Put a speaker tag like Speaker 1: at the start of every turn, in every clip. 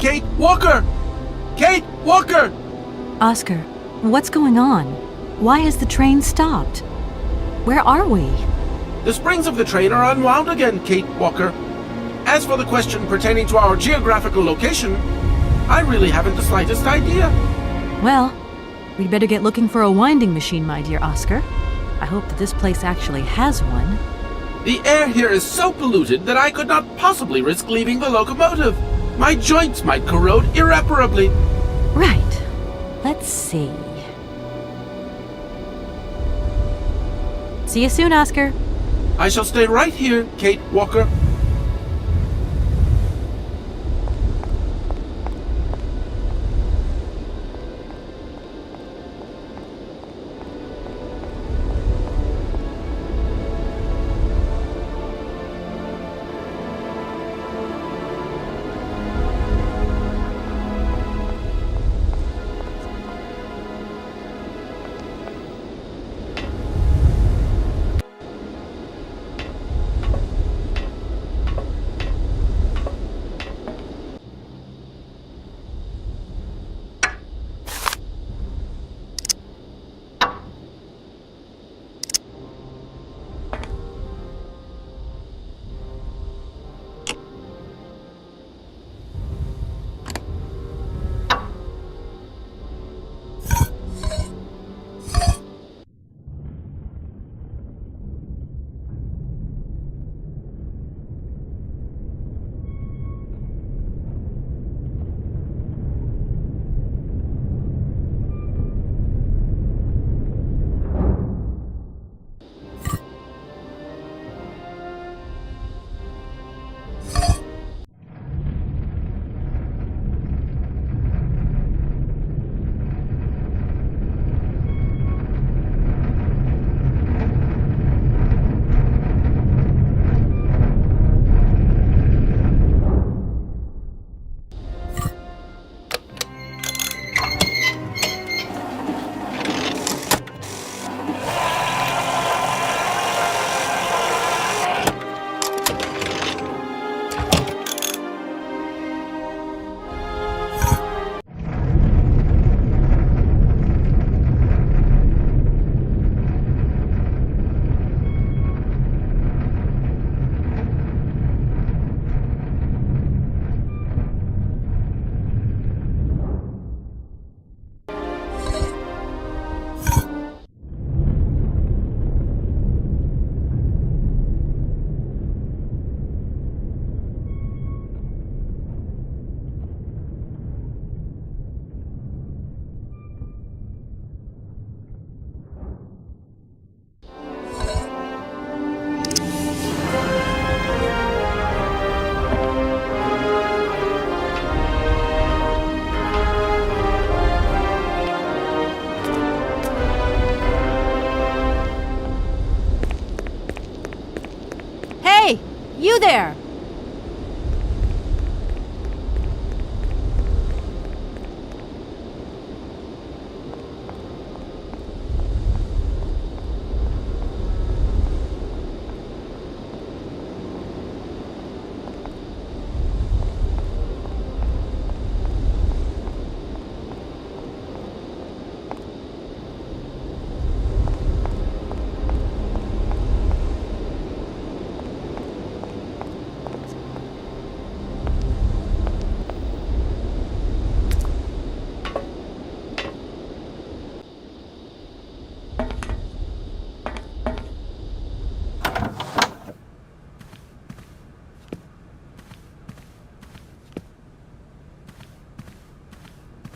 Speaker 1: Kate Walker! Kate Walker!
Speaker 2: Oscar, what's going on? Why has the train stopped? Where are we?
Speaker 1: The springs of the train are unwound again, Kate Walker. As for the question pertaining to our geographical location, I really haven't the slightest idea.
Speaker 2: Well, we'd better get looking for a winding machine, my dear Oscar. I hope that this place actually has one.
Speaker 1: The air here is so polluted that I could not possibly risk leaving the locomotive. My joints might corrode irreparably.
Speaker 2: Right. Let's see. See you soon, Oscar.
Speaker 1: I shall stay right here, Kate Walker.
Speaker 2: You there!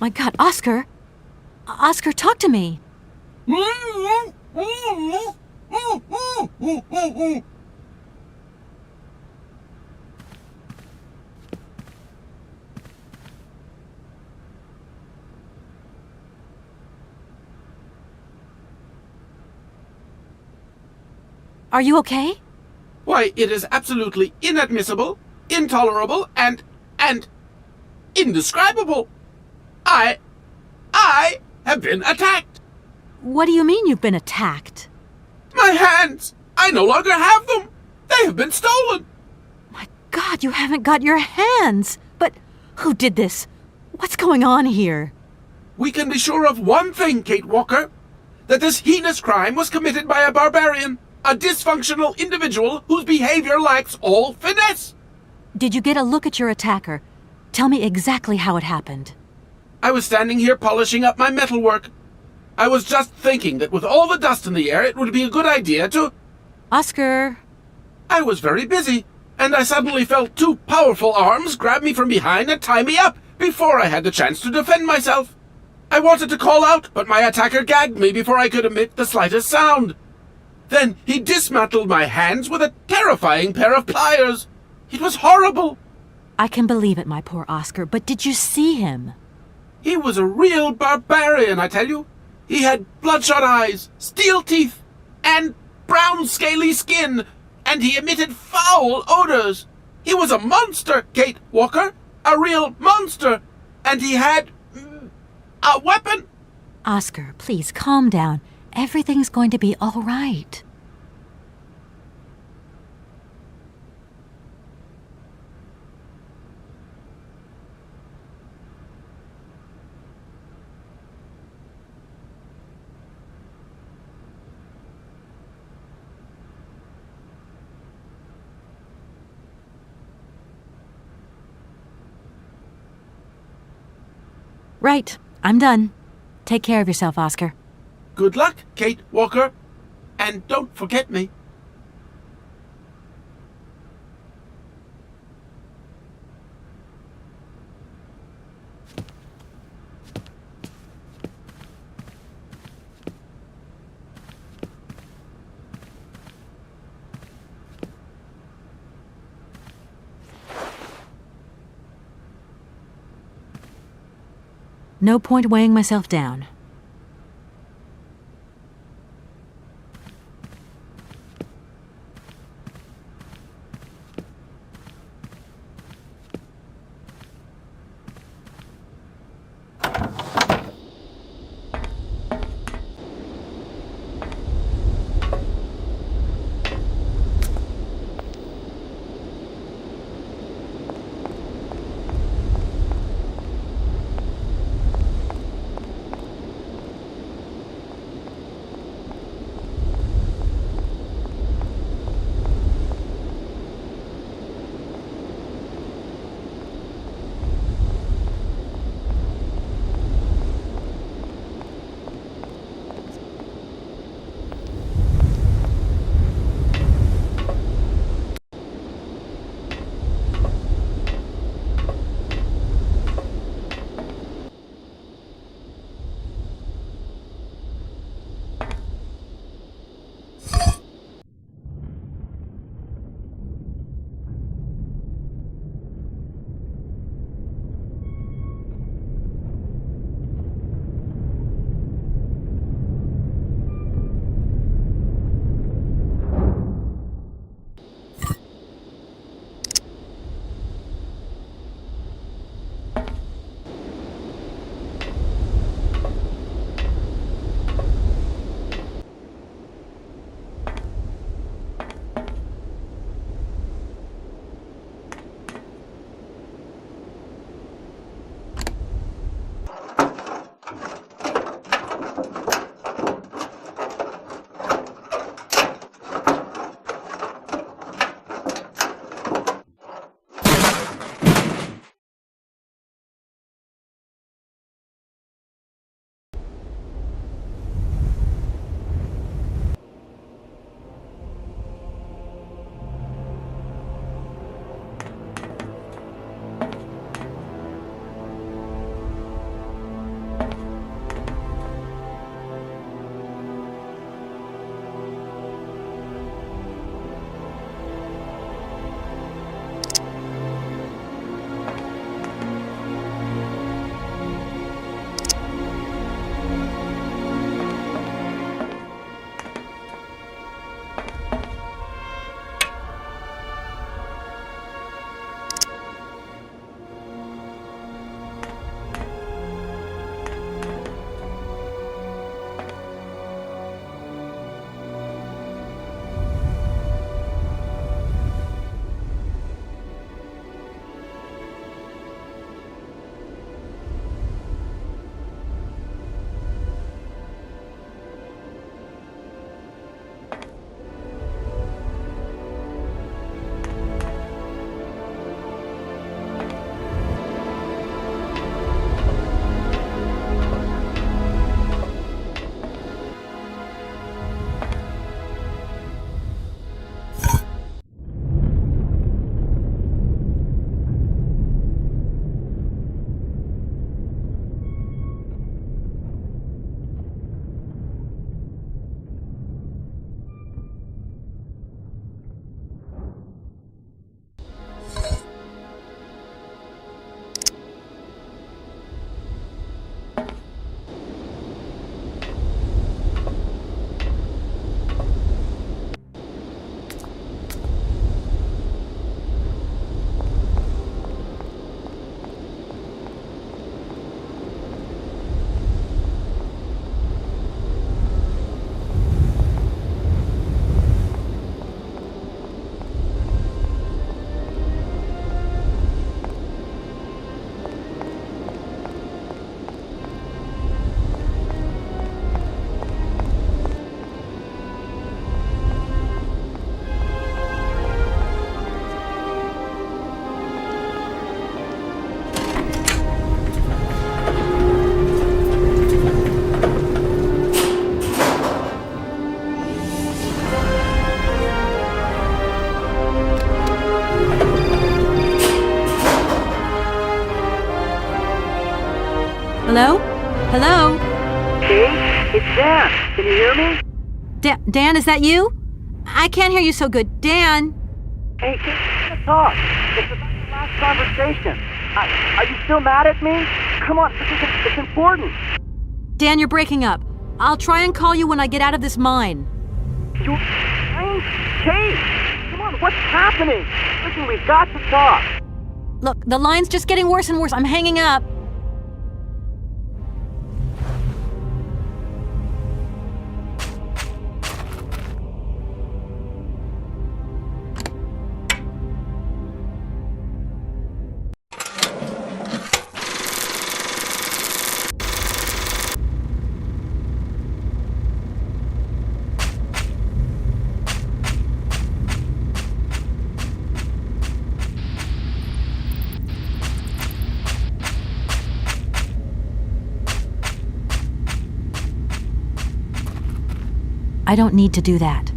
Speaker 2: My God, Oscar! Oscar, talk to me! Are you okay?
Speaker 1: Why, it is absolutely inadmissible, intolerable, and indescribable. I have been attacked.
Speaker 2: What do you mean you've been attacked?
Speaker 1: My hands! I no longer have them! They have been stolen!
Speaker 2: My God, you haven't got your hands! But Who did this? What's going on here?
Speaker 1: We can be sure of one thing, Kate Walker. That this heinous crime was committed by a barbarian. A dysfunctional individual whose behavior lacks all finesse.
Speaker 2: Did you get a look at your attacker? Tell me exactly how it happened.
Speaker 1: I was standing here polishing up my metalwork. I was just thinking that with all the dust in the air, it would be a good idea to...
Speaker 2: Oscar!
Speaker 1: I was very busy, and I suddenly felt two powerful arms grab me from behind and tie me up before I had the chance to defend myself. I wanted to call out, but my attacker gagged me before I could emit the slightest sound. Then he dismantled my hands with a terrifying pair of pliers. It was horrible.
Speaker 2: I can believe it, my poor Oscar, but did you see him?
Speaker 1: He was a real barbarian, I tell you. He had bloodshot eyes, steel teeth, and brown scaly skin, and he emitted foul odors. He was a monster, Kate Walker, a real monster, and he had a weapon.
Speaker 2: Oscar, please calm down. Everything's going to be all right. Right. I'm done. Take care of yourself, Oscar.
Speaker 1: Good luck, Kate Walker, and don't forget me.
Speaker 2: No point weighing myself down. Hello? Hello?
Speaker 3: Kate, it's Dan. Can you hear me?
Speaker 2: Dan, is that you? I can't hear you so good. Dan?
Speaker 3: Hey, Kate, let's talk. It's about the last conversation. Are you still mad at me? Come on, it's important.
Speaker 2: Dan, you're breaking up. I'll try and call you when I get out of this mine.
Speaker 3: You... Kate! Come on, what's happening? Listen, we've got to talk.
Speaker 2: Look, the line's just getting worse and worse. I'm hanging up. I don't need to do that.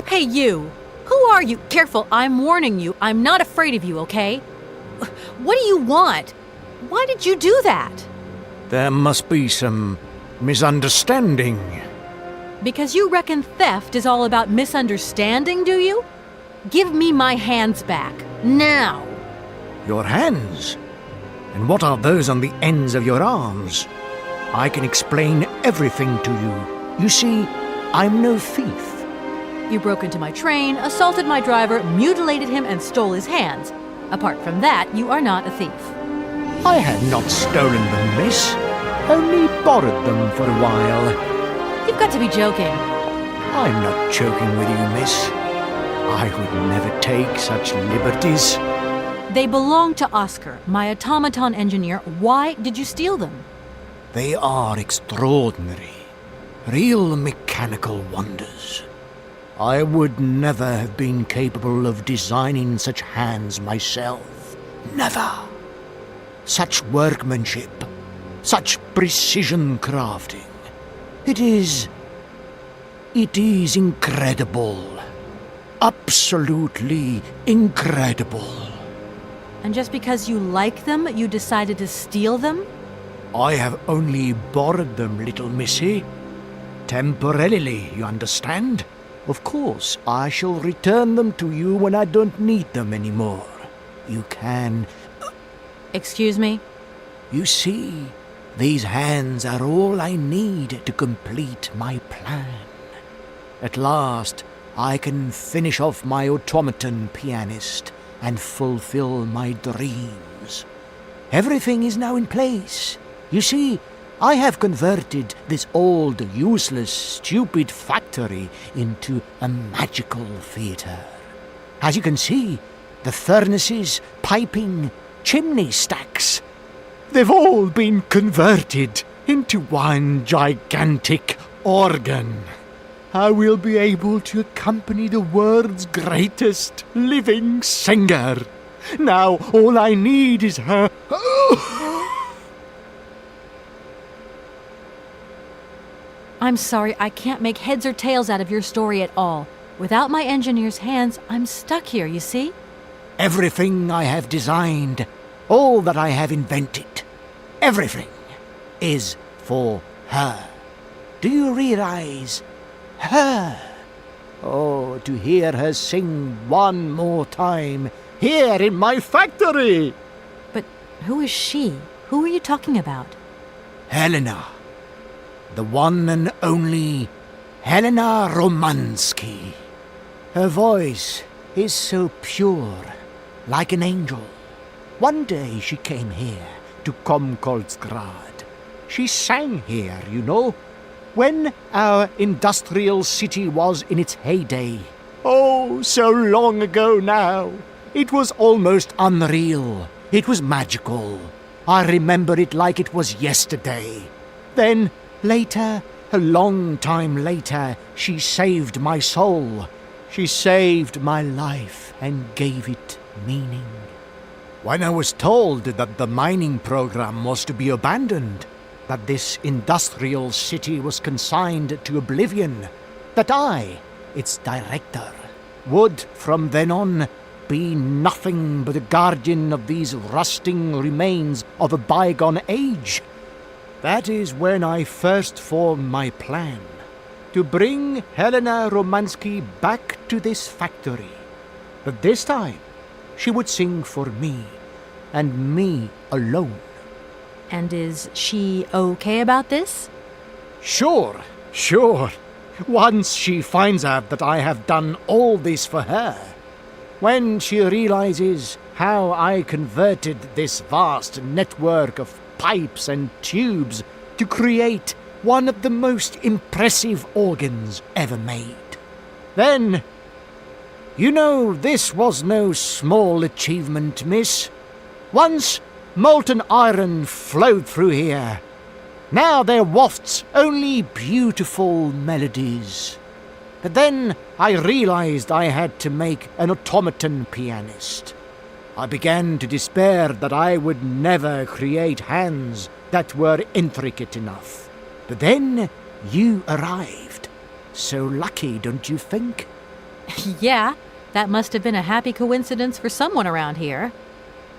Speaker 2: Hey, you! Who are you? Careful, I'm warning you. I'm not afraid of you, okay? What do you want? Why did you do that?
Speaker 4: There must be some misunderstanding.
Speaker 2: Because you reckon theft is all about misunderstanding, do you? Give me my hands back. Now!
Speaker 4: Your hands? And what are those on the ends of your arms? I can explain everything to you. You see, I'm no thief.
Speaker 2: You broke into my train, assaulted my driver, mutilated him, and stole his hands. Apart from that, you are not a thief.
Speaker 4: I had not stolen them, miss. Only borrowed them for a while.
Speaker 2: You've got to be joking.
Speaker 4: I'm not joking with you, miss. I would never take such liberties.
Speaker 2: They belong to Oscar, my automaton engineer. Why did you steal them?
Speaker 4: They are extraordinary. Real mechanical wonders. I would never have been capable of designing such hands myself. Never. Such workmanship, such precision crafting. It is incredible. Absolutely incredible.
Speaker 2: And just because you like them, you decided to steal them?
Speaker 4: I have only borrowed them, little missy. Temporarily, you understand? Of course, I shall return them to you when I don't need them anymore. You can...
Speaker 2: Excuse me?
Speaker 4: You see, these hands are all I need to complete my plan. At last, I can finish off my automaton pianist and fulfill my dreams. Everything is now in place. You see, I have converted this old, useless, stupid factory into a magical theatre. As you can see, the furnaces, piping, chimney stacks, They've all been converted into one gigantic organ. I will be able to accompany the world's greatest living singer. Now all I need is her...
Speaker 2: I'm sorry, I can't make heads or tails out of your story at all. Without my engineer's hands, I'm stuck here, you see?
Speaker 4: Everything I have designed, all that I have invented, everything is for her. Do you realize? Her. Oh, to hear her sing one more time here in my factory.
Speaker 2: But who is she? Who are you talking about?
Speaker 4: Helena. The one and only Helena Romanski. Her voice is so pure, like an angel. One day she came here to Komkolzgrad. She sang here, you know, when our industrial city was in its heyday. Oh, so long ago now. It was almost unreal. It was magical. I remember it like it was yesterday. Then, later, a long time later, she saved my soul. She saved my life and gave it meaning. When I was told that the mining program was to be abandoned, that this industrial city was consigned to oblivion, that I, its director, would from then on be nothing but a guardian of these rusting remains of a bygone age, that is when I first formed my plan to bring Helena Romanski back to this factory. But this time, she would sing for me, and me alone.
Speaker 2: And is she okay about this?
Speaker 4: Sure. Once she finds out that I have done all this for her, when she realizes how I converted this vast network of pipes and tubes to create one of the most impressive organs ever made, then, you know, this was no small achievement, miss. Once molten iron flowed through here. Now there wafts only beautiful melodies. But then I realized I had to make an automaton pianist. I began to despair that I would never create hands that were intricate enough. But then you arrived. So lucky, don't you think?
Speaker 2: Yeah, that must have been a happy coincidence for someone around here.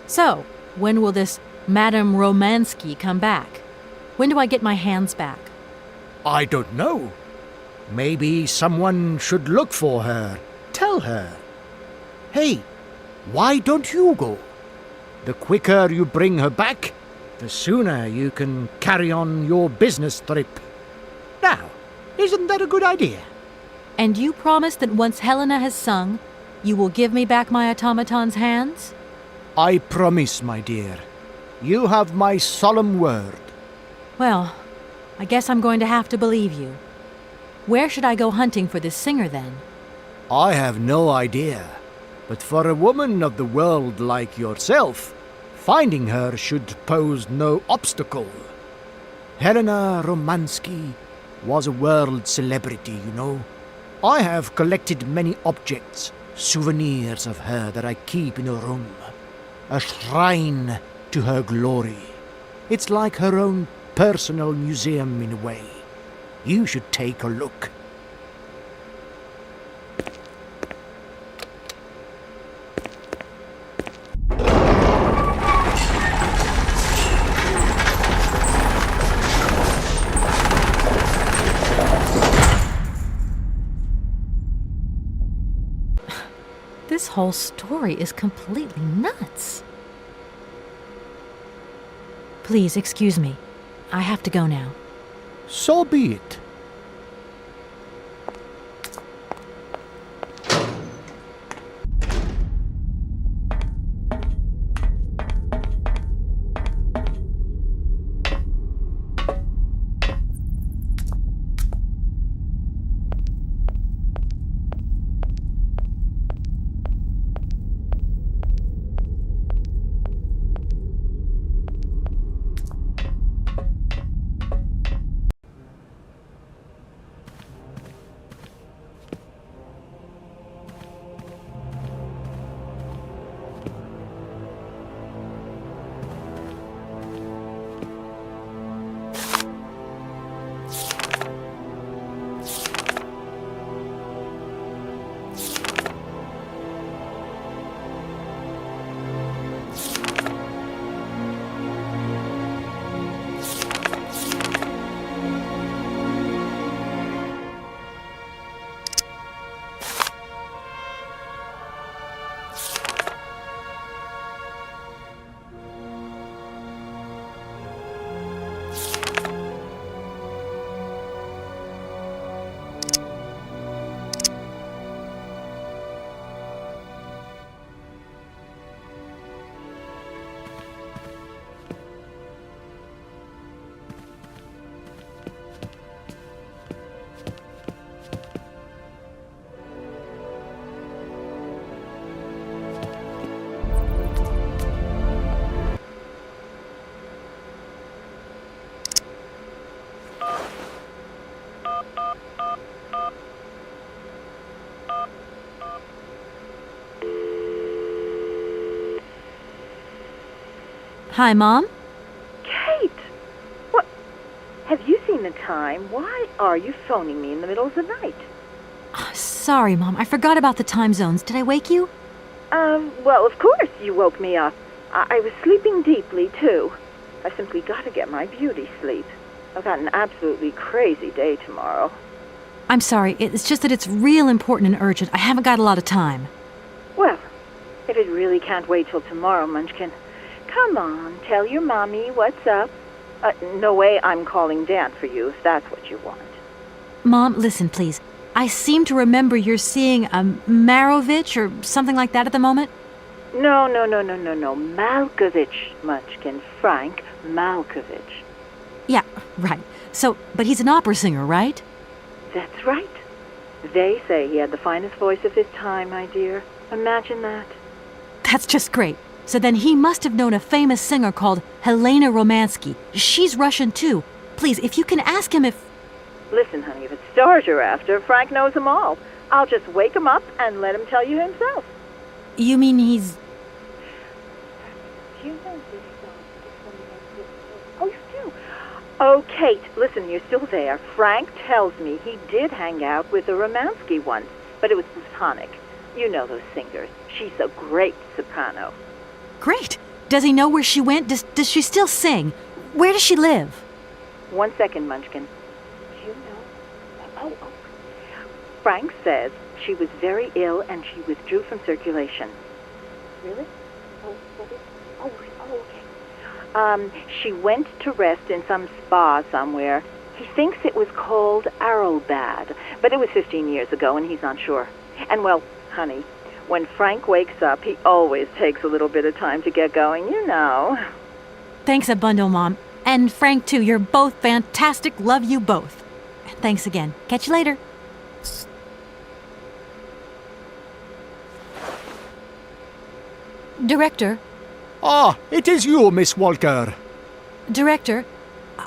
Speaker 2: So, when will this Madame Romanski come back? When do I get my hands back?
Speaker 4: I don't know. Maybe someone should look for her. Tell her. Hey, why don't you go? The quicker you bring her back, the sooner you can carry on your business trip. Now, isn't that a good idea?
Speaker 2: And you promise that once Helena has sung, you will give me back my automaton's hands?
Speaker 4: I promise, my dear. You have my solemn word.
Speaker 2: Well, I guess I'm going to have to believe you. Where should I go hunting for this singer then?
Speaker 4: I have no idea. But for a woman of the world like yourself, finding her should pose no obstacle. Helena Romanski was a world celebrity, you know. I have collected many objects, souvenirs of her that I keep in a room. A shrine to her glory. It's like her own personal museum in a way. You should take a look.
Speaker 2: This whole story is completely nuts. Please excuse me. I have to go now.
Speaker 4: So be it.
Speaker 2: Hi, Mom.
Speaker 5: Kate! What? Have you seen the time? Why are you phoning me in the middle of the night?
Speaker 2: Sorry, Mom. I forgot about the time zones. Did I wake you?
Speaker 5: Well, of course you woke me up. I was sleeping deeply, too. I simply got to get my beauty sleep. I've got an absolutely crazy day tomorrow.
Speaker 2: I'm sorry. It's just that it's real important and urgent. I haven't got a lot of time.
Speaker 5: Well, if it really can't wait till tomorrow, Munchkin, come on, tell your mommy what's up. No way I'm calling Dan for you if that's what you want.
Speaker 2: Mom, listen, please. I seem to remember you're seeing Marovich or something like that at the moment.
Speaker 5: No. Malkovich, Munchkin. Frank Malkovich.
Speaker 2: Yeah, right. So, but he's an opera singer, right?
Speaker 5: That's right. They say he had the finest voice of his time, my dear. Imagine that.
Speaker 2: That's just great. So then he must have known a famous singer called Helena Romanski. She's Russian, too. Please, if you can ask him if...
Speaker 5: Listen, honey, if it's stars you're after, Frank knows them all. I'll just wake him up and let him tell you himself.
Speaker 2: You mean he's...
Speaker 5: Do you know this song? Oh, you do? Oh, Kate, listen, you're still there. Frank tells me he did hang out with a Romanski once, but it was platonic. You know those singers. She's a great soprano.
Speaker 2: Great. Does he know where she went? Does she still sing? Where does she live?
Speaker 5: 1 second, Munchkin. Do you know? Oh. Frank says she was very ill and she withdrew from circulation. Really? Okay. She went to rest in some spa somewhere. He thinks it was called Arrowbad, but it was 15 years ago and he's not sure. And well, honey, when Frank wakes up, he always takes a little bit of time to get going, you know.
Speaker 2: Thanks a bundle, Mom. And Frank, too. You're both fantastic. Love you both. Thanks again. Catch you later. Director.
Speaker 4: Ah, it is you, Miss Walker.
Speaker 2: Director,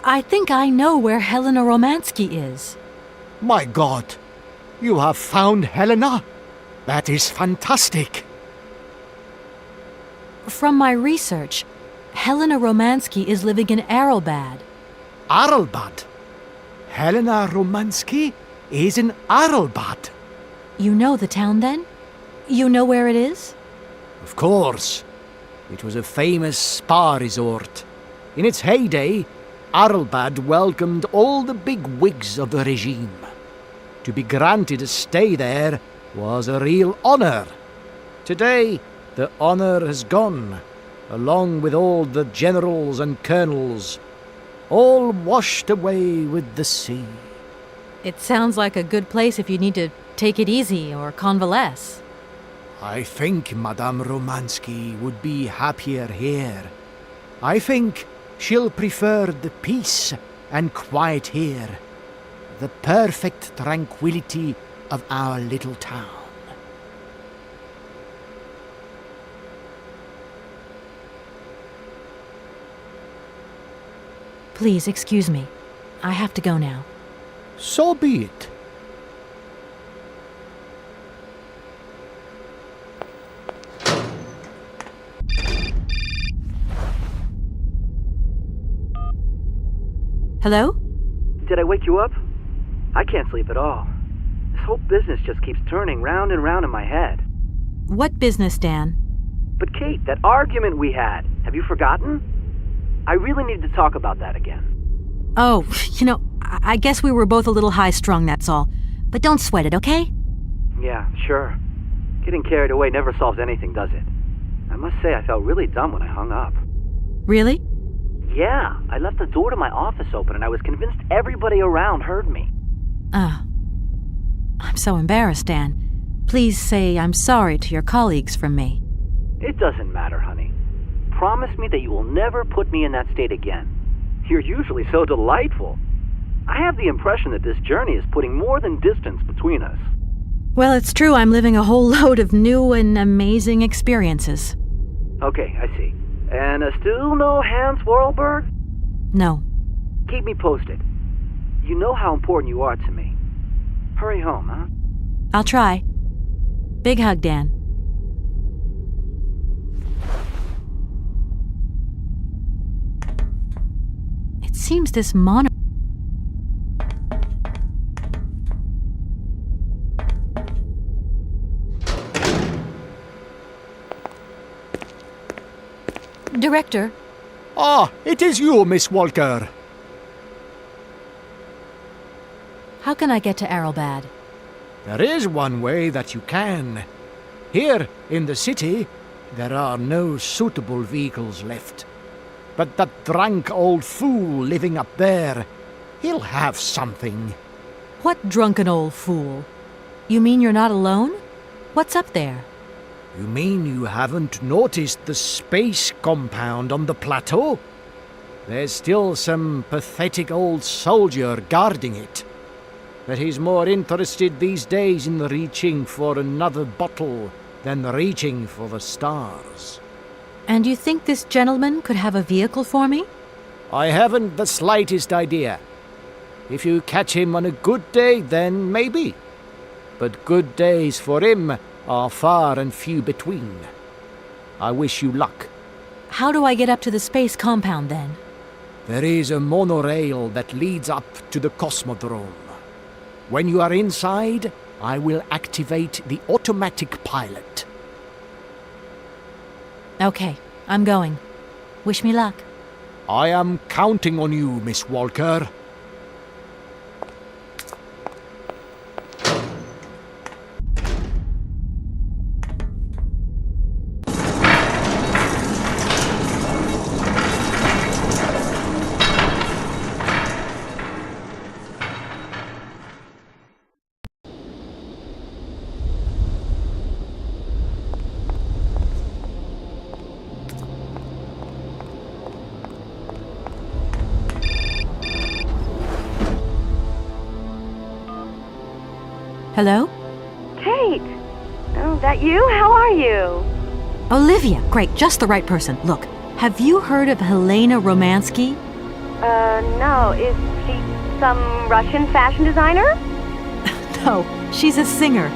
Speaker 2: I think I know where Helena Romanski is.
Speaker 4: My God, you have found Helena? That is fantastic.
Speaker 2: From my research, Helena Romanski is living in Arrowbad.
Speaker 4: Arrowbad? Helena Romanski is in Arrowbad.
Speaker 2: You know the town, then? You know where it is?
Speaker 4: Of course. It was a famous spa resort. In its heyday, Arrowbad welcomed all the big wigs of the regime. To be granted a stay there was a real honor. Today, the honor has gone, along with all the generals and colonels, all washed away with the sea.
Speaker 2: It sounds like a good place if you need to take it easy or convalesce.
Speaker 4: I think Madame Romanski would be happier here. I think she'll prefer the peace and quiet here, the perfect tranquility of our little town.
Speaker 2: Please, excuse me. I have to go now.
Speaker 4: So be it.
Speaker 2: Hello?
Speaker 3: Did I wake you up? I can't sleep at all. This whole business just keeps turning round and round in my head.
Speaker 2: What business, Dan?
Speaker 3: But Kate, that argument we had, have you forgotten? I really need to talk about that again.
Speaker 2: Oh, I guess we were both a little high-strung, that's all. But don't sweat it, okay?
Speaker 3: Yeah, sure. Getting carried away never solves anything, does it? I must say I felt really dumb when I hung up.
Speaker 2: Really?
Speaker 3: Yeah, I left the door to my office open and I was convinced everybody around heard me.
Speaker 2: Oh. I'm so embarrassed, Dan. Please say I'm sorry to your colleagues from me.
Speaker 3: It doesn't matter, honey. Promise me that you will never put me in that state again. You're usually so delightful. I have the impression that this journey is putting more than distance between us.
Speaker 2: Well, it's true I'm living a whole load of new and amazing experiences.
Speaker 3: Okay, I see. And still no Hans Vorarlberg?
Speaker 2: No.
Speaker 3: Keep me posted. You know how important you are to me. Hurry home, huh?
Speaker 2: I'll try. Big hug, Dan. seems this mono... Director,
Speaker 4: Ah, it is you, Miss Walker.
Speaker 2: how can I get to Arrowbad?
Speaker 4: There is one way that you can. Here, in the city, there are no suitable vehicles left. But that drunk old fool living up there, he'll have something.
Speaker 2: What drunken old fool? You mean you're not alone? What's up there?
Speaker 4: You mean you haven't noticed the space compound on the plateau? There's still some pathetic old soldier guarding it. But he's more interested these days in reaching for another bottle than reaching for the stars.
Speaker 2: And you think this gentleman could have a vehicle for me?
Speaker 4: I haven't the slightest idea. If you catch him on a good day, then maybe. But good days for him are far and few between. I wish you luck.
Speaker 2: How do I get up to the space compound then?
Speaker 4: There is a monorail that leads up to the Cosmodrome. When you are inside, I will activate the automatic pilot.
Speaker 2: Okay, I'm going. Wish me luck.
Speaker 4: I am counting on you, Miss Walker.
Speaker 2: Hello?
Speaker 5: Kate! Oh, that you? How are you?
Speaker 2: Olivia! Great, just the right person. Look, have you heard of Helena Romanski?
Speaker 5: No. Is she some Russian fashion designer?
Speaker 2: No, she's a singer.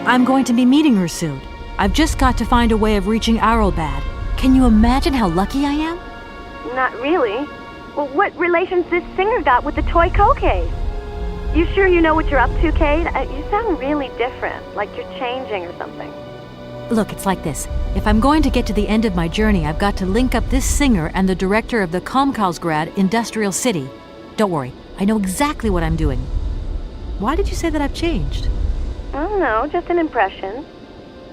Speaker 2: I'm going to be meeting her soon. I've just got to find a way of reaching Arrowbad. Can you imagine how lucky I am?
Speaker 5: Not really. Well, what relation's this singer got with the toy case? You sure you know what you're up to, Kate? You sound really different, like you're changing or something.
Speaker 2: Look, it's like this. If I'm going to get to the end of my journey, I've got to link up this singer and the director of the Komkolzgrad Industrial City. Don't worry, I know exactly what I'm doing. Why did you say that I've changed?
Speaker 5: I don't know, just an impression.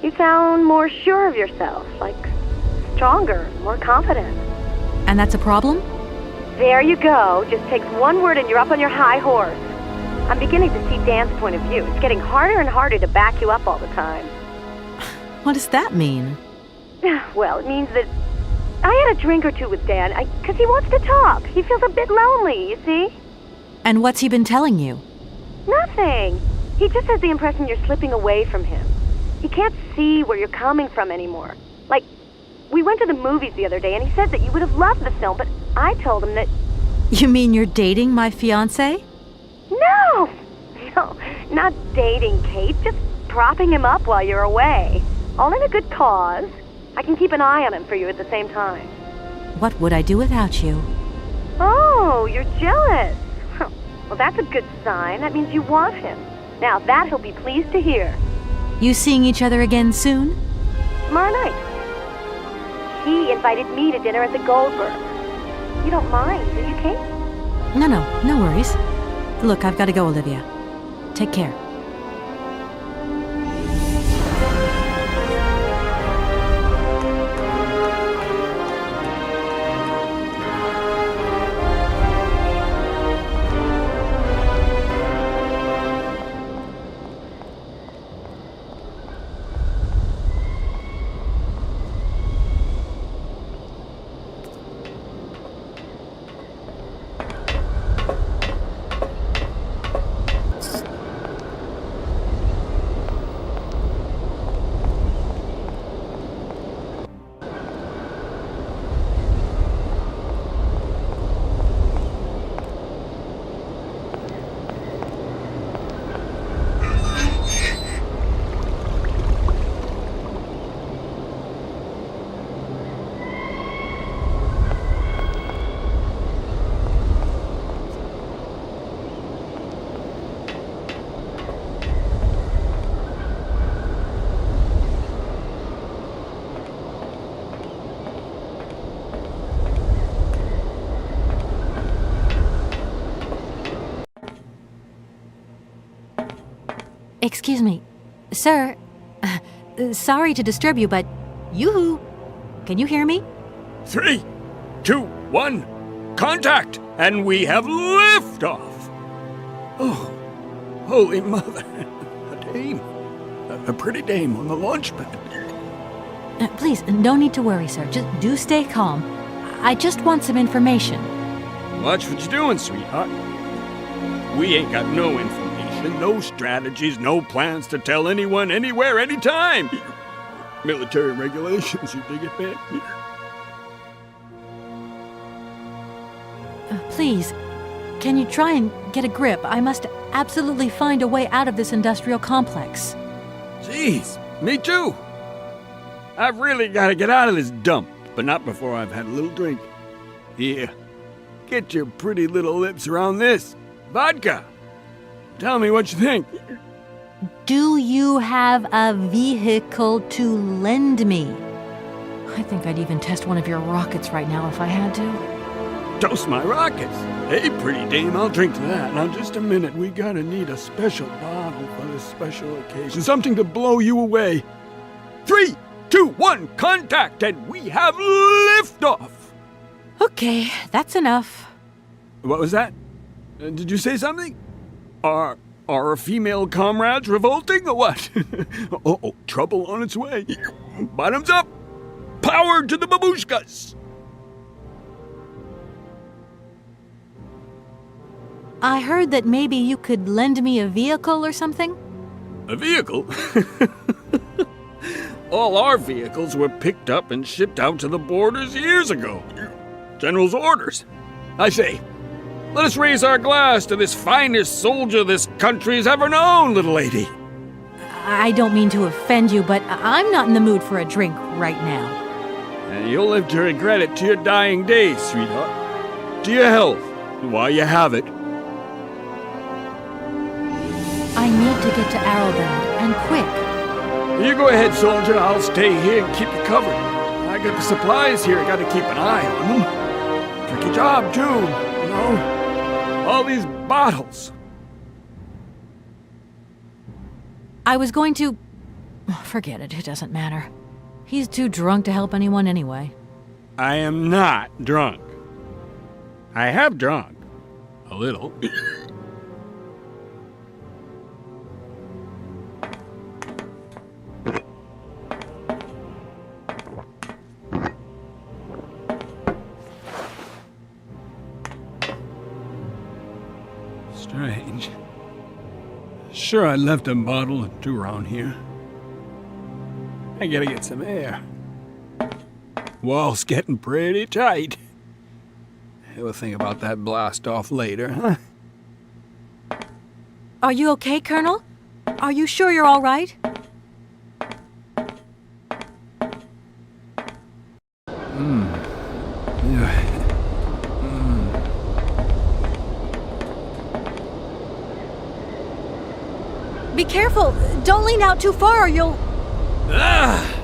Speaker 5: You sound more sure of yourself, like stronger, more confident.
Speaker 2: And that's a problem?
Speaker 5: There you go. Just takes one word and you're up on your high horse. I'm beginning to see Dan's point of view. It's getting harder and harder to back you up all the time.
Speaker 2: What does that mean?
Speaker 5: Well, it means that I had a drink or two with Dan, because he wants to talk. He feels a bit lonely, you see?
Speaker 2: And what's he been telling you?
Speaker 5: Nothing. He just has the impression you're slipping away from him. He can't see where you're coming from anymore. Like, we went to the movies the other day, and he said that you would have loved the film, but I told him that...
Speaker 2: You mean you're dating my fiancé?
Speaker 5: No, not dating, Kate. Just propping him up while you're away. All in a good cause. I can keep an eye on him for you at the same time.
Speaker 2: What would I do without you?
Speaker 5: Oh, you're jealous. Well, that's a good sign. That means you want him. Now, that he'll be pleased to hear.
Speaker 2: You seeing each other again soon?
Speaker 5: Tomorrow night. He invited me to dinner at the Goldberg. You don't mind, do you, Kate?
Speaker 2: No worries. Look, I've got to go, Olivia. Take care. Excuse me. Sir, sorry to disturb you, but yoo-hoo! Can you hear me?
Speaker 6: 3, 2, 1, contact! And we have liftoff! Oh, holy mother. A dame. A pretty dame on the launch pad.
Speaker 2: Please, no need to worry, sir. Just do stay calm. I just want some information.
Speaker 6: Watch what you're doing, sweetheart. We ain't got no information, no strategies, no plans to tell anyone, anywhere, anytime. Military regulations, you dig it, man?
Speaker 2: Please, can you try and get a grip? I must absolutely find a way out of this industrial complex.
Speaker 6: Jeez, me too. I've really got to get out of this dump, but not before I've had a little drink. Here, get your pretty little lips around this. Vodka. Tell me what you think.
Speaker 2: Do you have a vehicle to lend me? I think I'd even test one of your rockets right now if I had to.
Speaker 6: Toast my rockets. Hey, pretty dame, I'll drink to that. Now, just a minute. We gotta need a special bottle for this special occasion. Something to blow you away. 3, 2, 1, contact, and we have liftoff.
Speaker 2: Okay, that's enough.
Speaker 6: What was that? Did you say something? Are our female comrades revolting or what? Uh-oh, trouble on its way. Bottoms up. Power to the babushkas.
Speaker 2: I heard that maybe you could lend me a vehicle or something?
Speaker 6: A vehicle? All our vehicles were picked up and shipped out to the borders years ago. General's orders. I say, let us raise our glass to this finest soldier this country's ever known, little lady.
Speaker 2: I don't mean to offend you, but I'm not in the mood for a drink right now.
Speaker 6: And you'll live to regret it to your dying days, sweetheart. To your health, while you have it.
Speaker 2: I need to get to Arrowbend, and quick.
Speaker 6: You go ahead, soldier. I'll stay here and keep you covered. I got the supplies here. I got to keep an eye on them. Tricky job, too, you know. All these bottles.
Speaker 2: I was going to... Forget it, it doesn't matter. He's too drunk to help anyone anyway.
Speaker 6: I am not drunk. I have drunk. A little. Strange. Sure, I left a bottle or two around here. I gotta get some air. Wall's getting pretty tight. We'll think about that blast off later, huh?
Speaker 2: Are you okay, Colonel? Are you sure you're all right? Be careful! Don't lean out too far or you'll...
Speaker 6: Ah!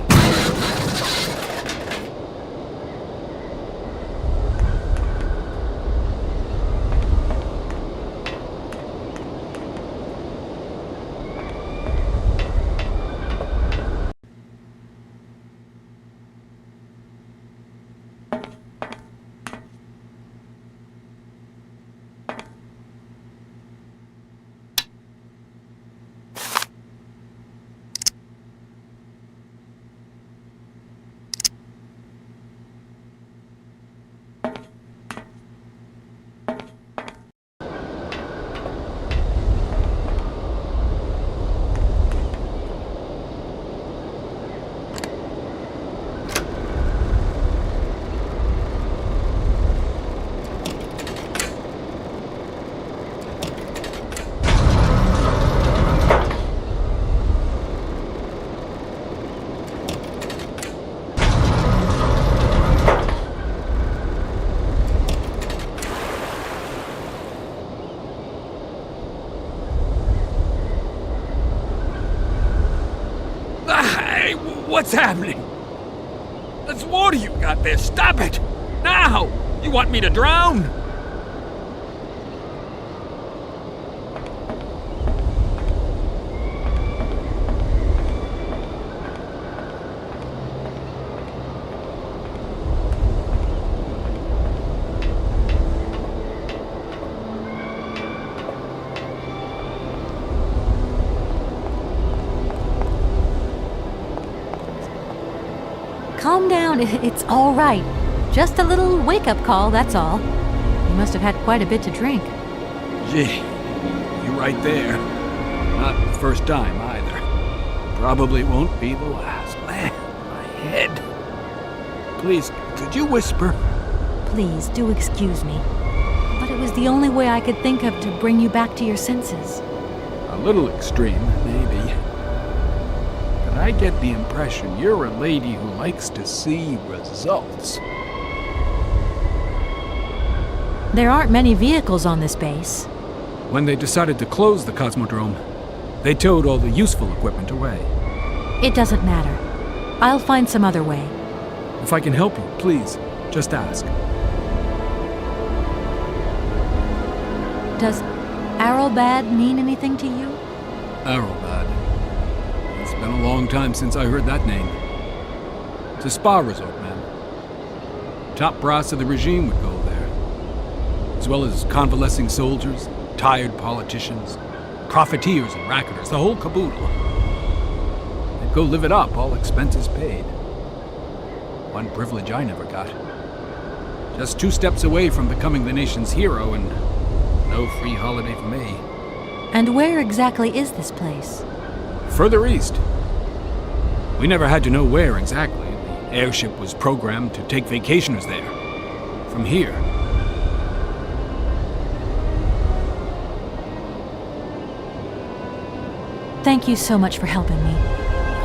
Speaker 6: What's happening? That's water you got there. Stop it! Now! You want me to drown?
Speaker 2: calm down. It's all right. Just a little wake-up call, that's all. You must have had quite a bit to drink.
Speaker 6: Gee, you're right there. Not the first time either. Probably won't be the last. Man, my head. Please, could you whisper?
Speaker 2: Please, do excuse me. But it was the only way I could think of to bring you back to your senses.
Speaker 6: A little extreme, maybe. But I get the impression you're a lady who likes to see results.
Speaker 2: There aren't many vehicles on this base.
Speaker 6: When they decided to close the Cosmodrome, they towed all the useful equipment away.
Speaker 2: It doesn't matter. I'll find some other way.
Speaker 6: If I can help you, please, just ask.
Speaker 2: Does Arrowbad mean anything to you?
Speaker 6: Arrowbad. It's been a long time since I heard that name. It's a spa resort, man. Top brass of the regime would go there. As well as convalescing soldiers, tired politicians, profiteers and racketers, the whole caboodle. They'd go live it up, all expenses paid. One privilege I never got. Just 2 steps away from becoming the nation's hero, and no free holiday for me.
Speaker 2: And where exactly is this place?
Speaker 6: Further east. We never had to know where exactly. The airship was programmed to take vacationers there. From here.
Speaker 2: Thank you so much for helping me.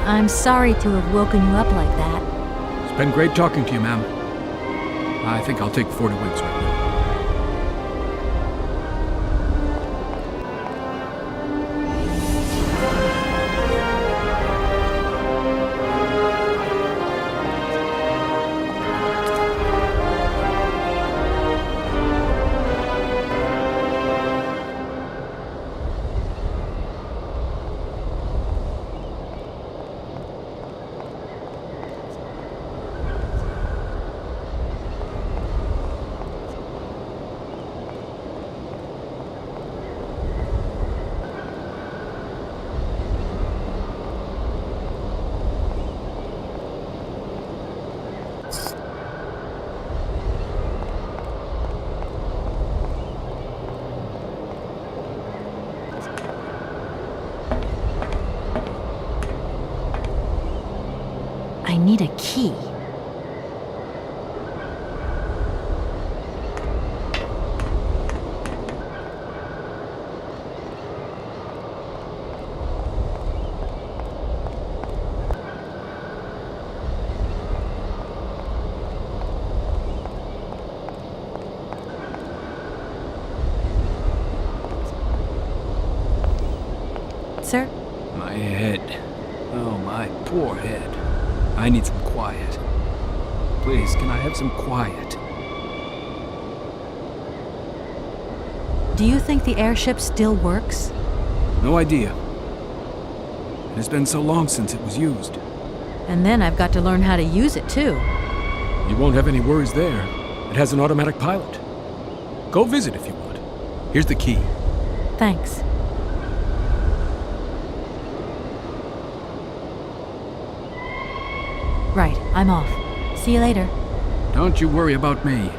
Speaker 2: I'm sorry to have woken you up like that.
Speaker 6: It's been great talking to you, ma'am. I think I'll take 40 winks right now.
Speaker 2: I need a key. Sir?
Speaker 6: My head. Oh, my poor head. I need some quiet. Please, can I have some quiet?
Speaker 2: Do you think the airship still works?
Speaker 6: No idea. It has been so long since it was used.
Speaker 2: And then I've got to learn how to use it too.
Speaker 6: You won't have any worries there. It has an automatic pilot. Go visit if you want. Here's the key.
Speaker 2: Thanks. Right, I'm off. See you later.
Speaker 6: Don't you worry about me.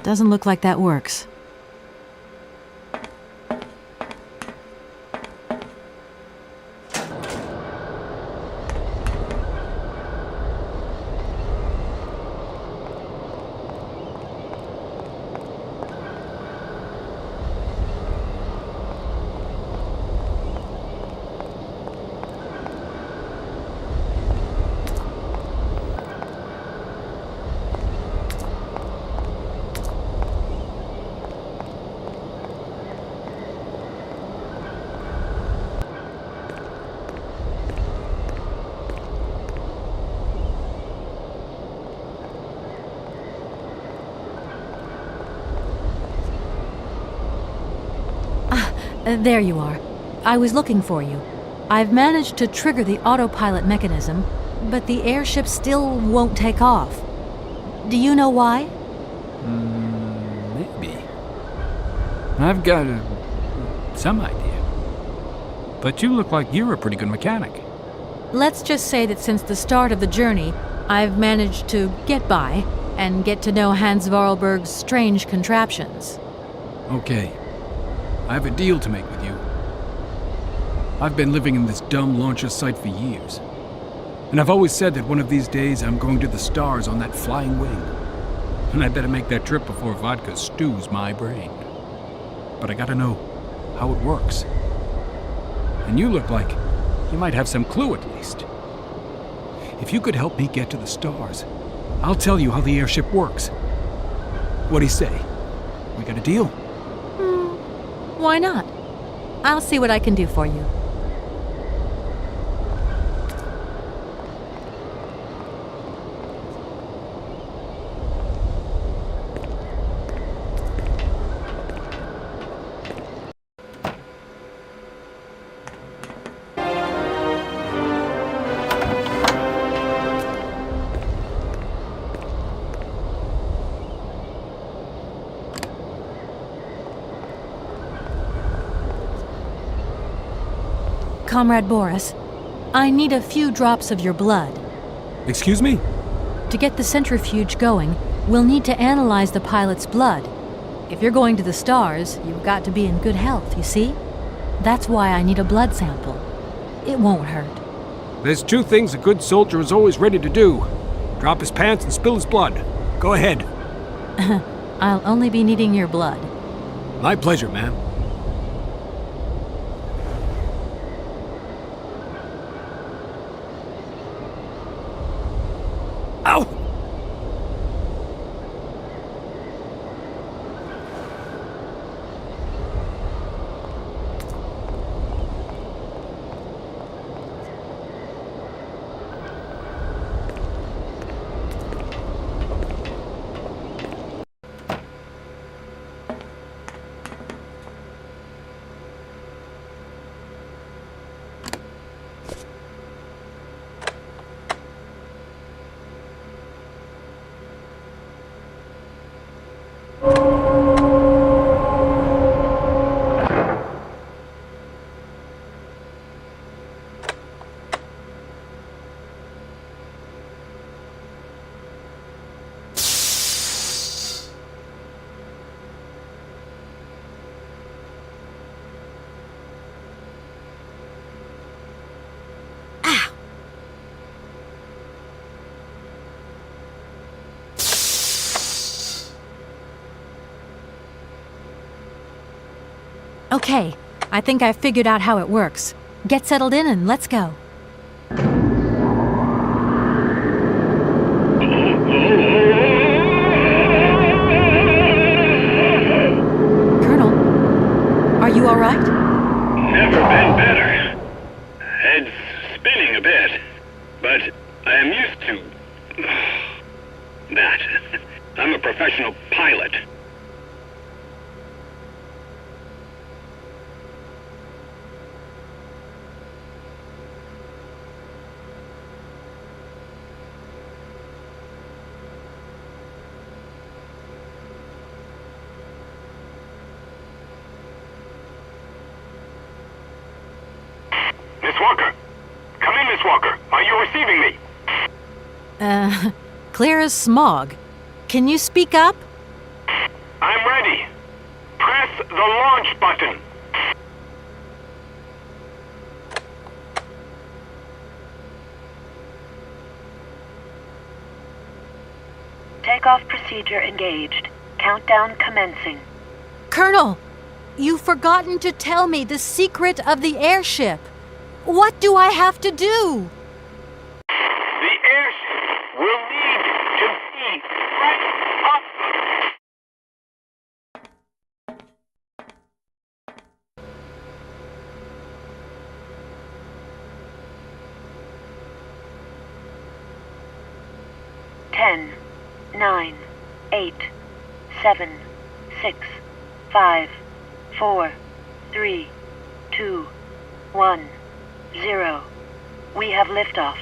Speaker 2: Doesn't look like that works. There you are. I was looking for you. I've managed to trigger the autopilot mechanism, but the airship still won't take off. Do you know why?
Speaker 6: Maybe. I've got some idea. But you look like you're a pretty good mechanic.
Speaker 2: Let's just say that since the start of the journey, I've managed to get by and get to know Hans Vorarlberg's strange contraptions.
Speaker 6: Okay. I have a deal to make with you. I've been living in this dumb launcher site for years. And I've always said that one of these days I'm going to the stars on that flying wing. And I better make that trip before vodka stews my brain. But I gotta know how it works. And you look like you might have some clue at least. If you could help me get to the stars, I'll tell you how the airship works. What do you say? We got a deal?
Speaker 2: Why not? I'll see what I can do for you. Comrade Boris, I need a few drops of your blood.
Speaker 6: Excuse me?
Speaker 2: To get the centrifuge going, we'll need to analyze the pilot's blood. If you're going to the stars, you've got to be in good health, you see? That's why I need a blood sample. It won't hurt.
Speaker 6: There's two things a good soldier is always ready to do. Drop his pants and spill his blood. Go ahead.
Speaker 2: I'll only be needing your blood.
Speaker 6: My pleasure, ma'am. Ow!
Speaker 2: Okay, I think I've figured out how it works. Get settled in and let's go. Colonel, are you all right?
Speaker 7: Never been better. Head's spinning a bit, but I am used to that. I'm a professional pilot. Miss Walker! Come in, Miss Walker! Are you receiving me?
Speaker 2: Clear as smog. Can you speak up?
Speaker 7: I'm ready. Press the launch button.
Speaker 5: Takeoff procedure engaged. Countdown commencing.
Speaker 2: Colonel, you've forgotten to tell me the secret of the airship. What do I have to do?
Speaker 7: The airship will need to be right up.
Speaker 5: Ten, 9, 8, 7, 6, 5, 4, 3,
Speaker 8: 2, 1, 0. We have liftoff.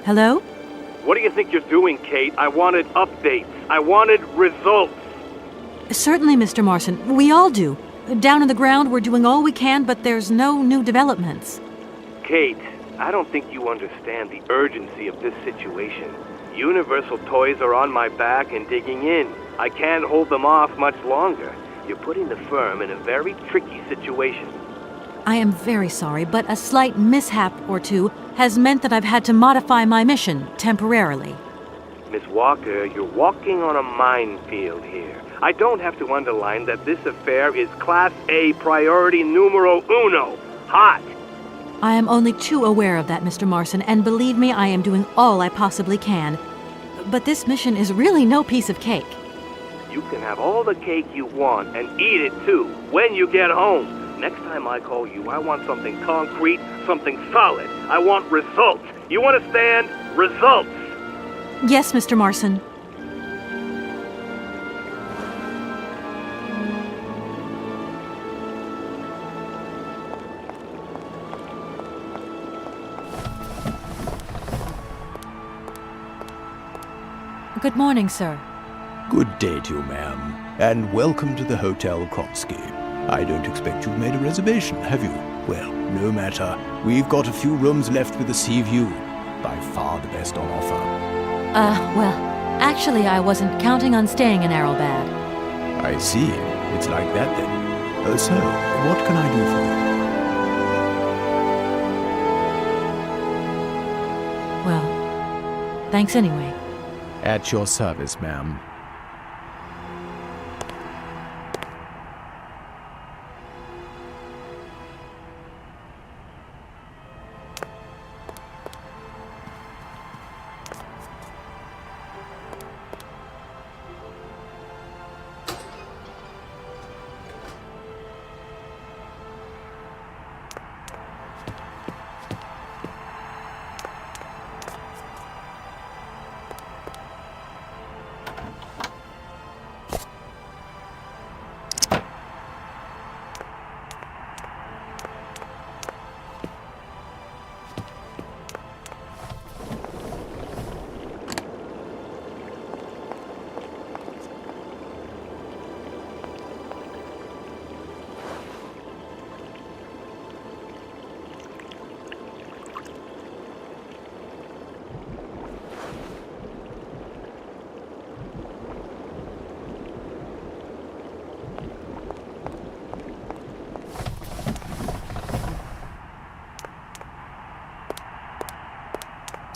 Speaker 2: Hello?
Speaker 9: What do you think you're doing, Kate? I wanted updates. I wanted results.
Speaker 2: Certainly, Mr. Morrison. We all do. Down on the ground, we're doing all we can, but there's no new developments.
Speaker 9: Kate, I don't think you understand the urgency of this situation. Universal Toys are on my back and digging in. I can't hold them off much longer. You're putting the firm in a very tricky situation.
Speaker 2: I am very sorry, but a slight mishap or two has meant that I've had to modify my mission temporarily.
Speaker 9: Miss Walker, you're walking on a minefield here. I don't have to underline that this affair is Class A priority numero uno. hot.
Speaker 2: I am only too aware of that, Mr. Marson, and believe me, I am doing all I possibly can. But this mission is really no piece of cake.
Speaker 9: You can have all the cake you want and eat it too when you get home. Next time I call you, I want something concrete, something solid. I want results. You understand? Results.
Speaker 2: Yes, Mr. Marson. Good morning, sir.
Speaker 10: Good day to you, ma'am, and welcome to the Hotel Kronsky. I don't expect you've made a reservation, have you? Well, no matter. We've got a few rooms left with a sea view. By far the best on offer.
Speaker 2: Well, actually, I wasn't counting on staying in Arrowbad.
Speaker 10: I see. It's like that, then. So, what can I do for you?
Speaker 2: Well, thanks anyway.
Speaker 10: At your service, ma'am.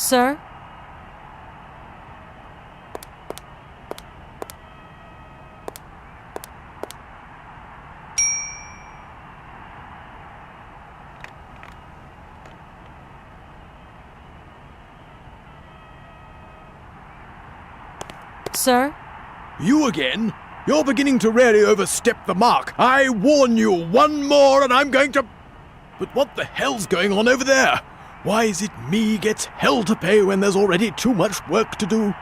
Speaker 2: Sir? Sir?
Speaker 6: You again? You're beginning to really overstep the mark. I warn you, one more and I'm going to... But what the hell's going on over there? Why is it me gets hell to pay when there's already too much work to do?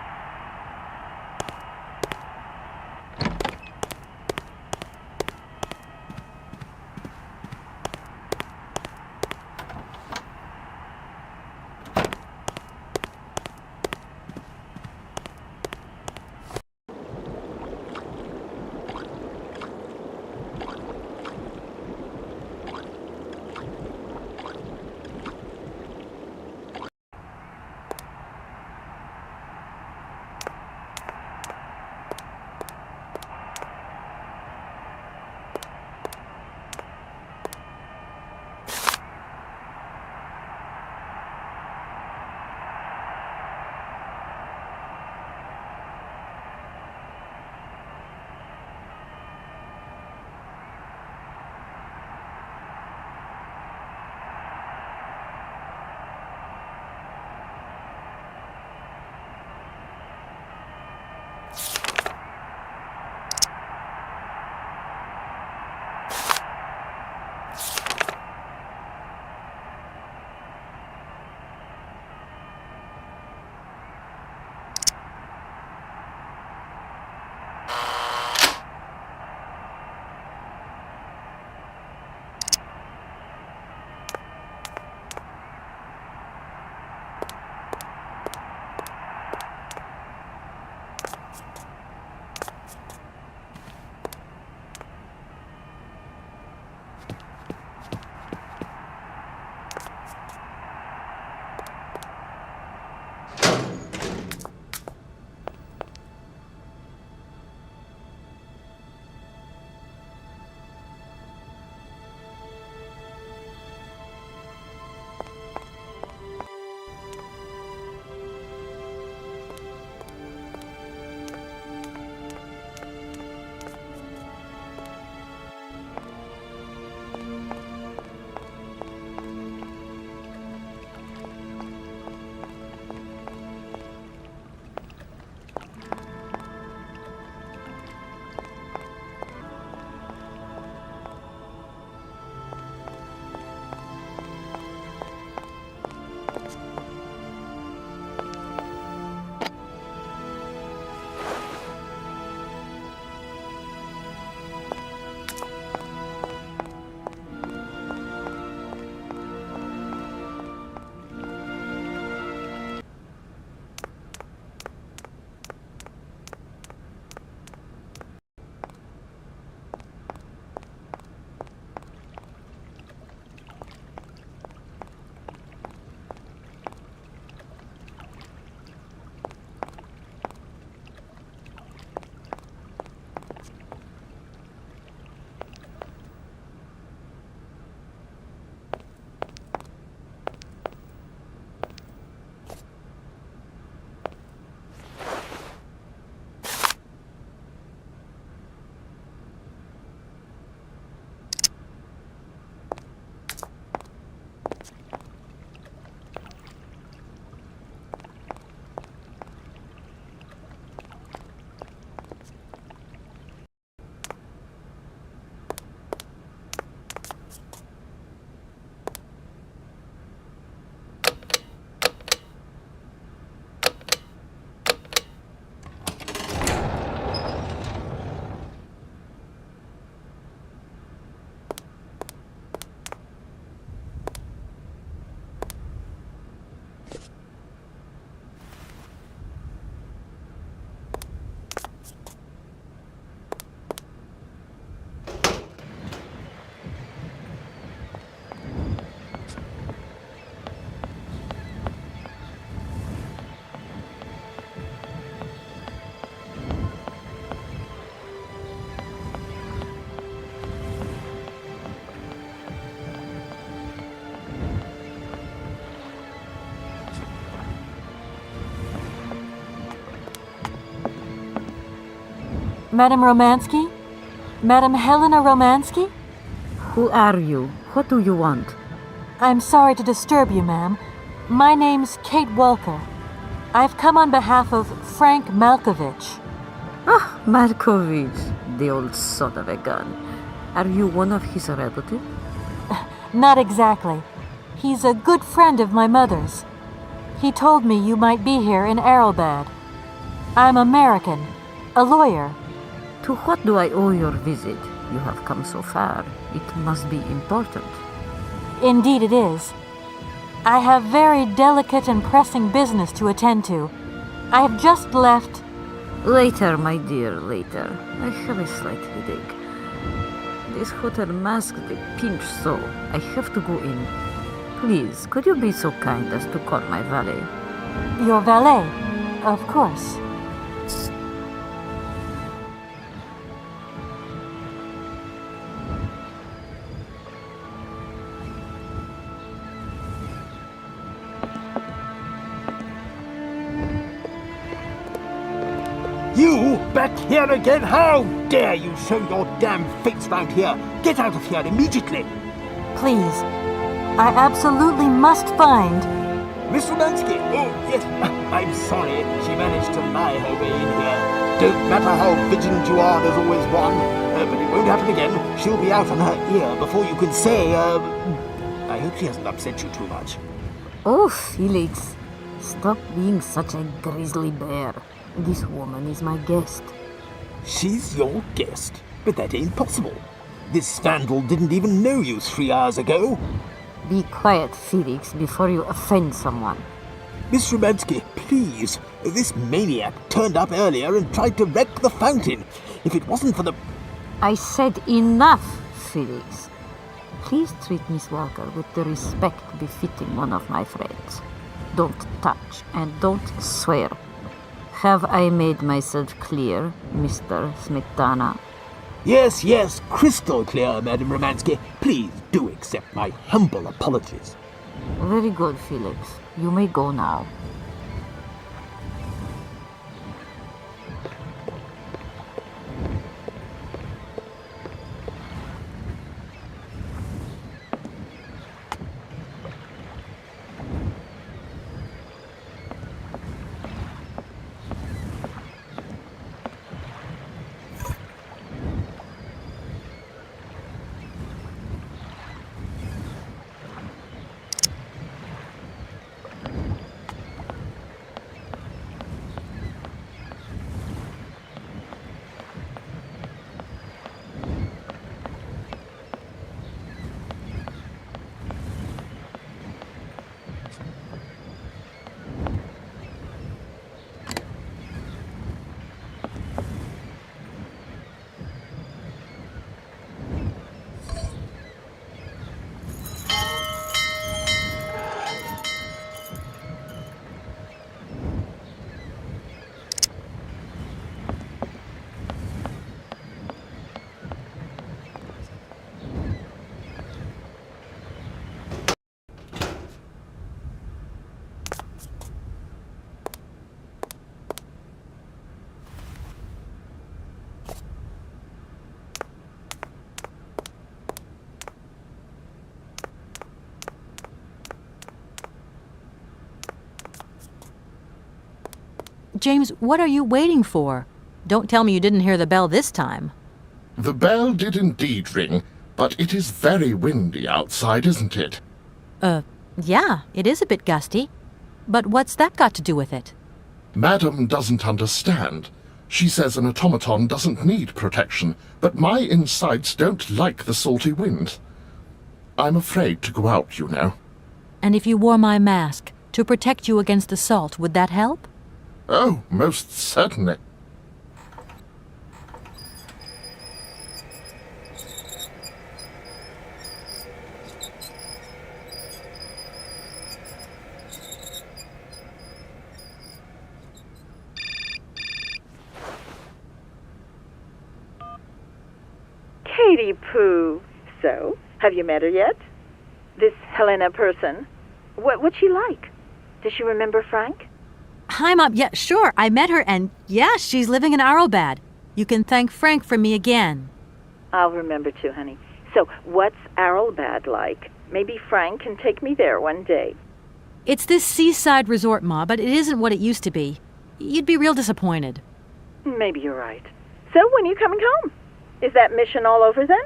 Speaker 2: Madam Romanski? Madam Helena Romanski?
Speaker 11: Who are you? What do you want?
Speaker 2: I'm sorry to disturb you, ma'am. My name's Kate Walker. I've come on behalf of Frank Malkovich.
Speaker 11: Ah, Malkovich, the old son of a gun. Are you one of his relatives?
Speaker 2: Not exactly. He's a good friend of my mother's. He told me you might be here in Arrowbad. I'm American, a lawyer.
Speaker 11: To what do I owe your visit? You have come so far. It must be important.
Speaker 2: Indeed it is. I have very delicate and pressing business to attend to. I have just left...
Speaker 11: Later, my dear, later. I have a slight headache. This hotel mask they pinch so. I have to go in. Please, could you be so kind as to call my valet?
Speaker 2: Your valet? Of course.
Speaker 4: You back here again? How dare you show your damn face round here? Get out of here immediately!
Speaker 2: Please. I absolutely must find...
Speaker 4: Miss Romanski! Oh, yes, I'm sorry. She managed to lie her way in here. Don't matter how vigilant you are, there's always one. But it won't happen again. She'll be out on her ear before you can say, I hope she hasn't upset you too much.
Speaker 11: Oh, Felix, stop being such a grizzly bear. This woman is my guest.
Speaker 4: She's your guest? But that ain't possible. This vandal didn't even know you 3 hours ago.
Speaker 11: Be quiet, Felix, before you offend someone.
Speaker 4: Miss Romanski, please. This maniac turned up earlier and tried to wreck the fountain. If it wasn't for the...
Speaker 11: I said enough, Felix. Please treat Miss Walker with the respect befitting one of my friends. Don't touch and don't swear. Have I made myself clear, Mr. Smetana?
Speaker 4: Yes, crystal clear, Madam Romanski. Please do accept my humble apologies.
Speaker 11: Very good, Felix. You may go now.
Speaker 2: James, what are you waiting for? Don't tell me you didn't hear the bell this time.
Speaker 12: The bell did indeed ring, but it is very windy outside, isn't it?
Speaker 2: Yeah, it is a bit gusty. But what's that got to do with it?
Speaker 12: Madam doesn't understand. She says an automaton doesn't need protection, but my insides don't like the salty wind. I'm afraid to go out, you know.
Speaker 2: And if you wore my mask to protect you against the salt, would that help?
Speaker 12: Oh, most certainly.
Speaker 5: Katie Pooh. So, have you met her yet? This Helena person? What's she like? Does she remember Frank?
Speaker 2: Hi, Mom. Yeah, sure. I met her, and yeah, she's living in Arrowbad. You can thank Frank for me again.
Speaker 5: I'll remember to, honey. So, what's Arrowbad like? Maybe Frank can take me there one day.
Speaker 2: It's this seaside resort, Ma, but it isn't what it used to be. You'd be real disappointed.
Speaker 5: Maybe you're right. So, when are you coming home? Is that mission all over then?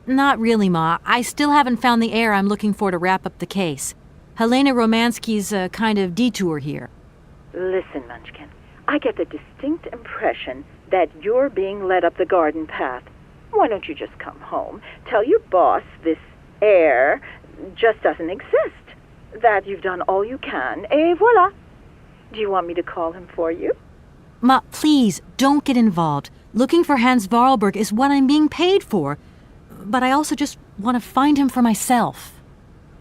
Speaker 2: Not really, Ma. I still haven't found the heir I'm looking for to wrap up the case. Helena Romanski's a kind of detour here.
Speaker 5: Listen, Munchkin, I get the distinct impression that you're being led up the garden path. Why don't you just come home, tell your boss this heir just doesn't exist, that you've done all you can, et voila. Do you want me to call him for you?
Speaker 2: Ma, please, don't get involved. Looking for Hans Vorarlberg is what I'm being paid for. But I also just want to find him for myself.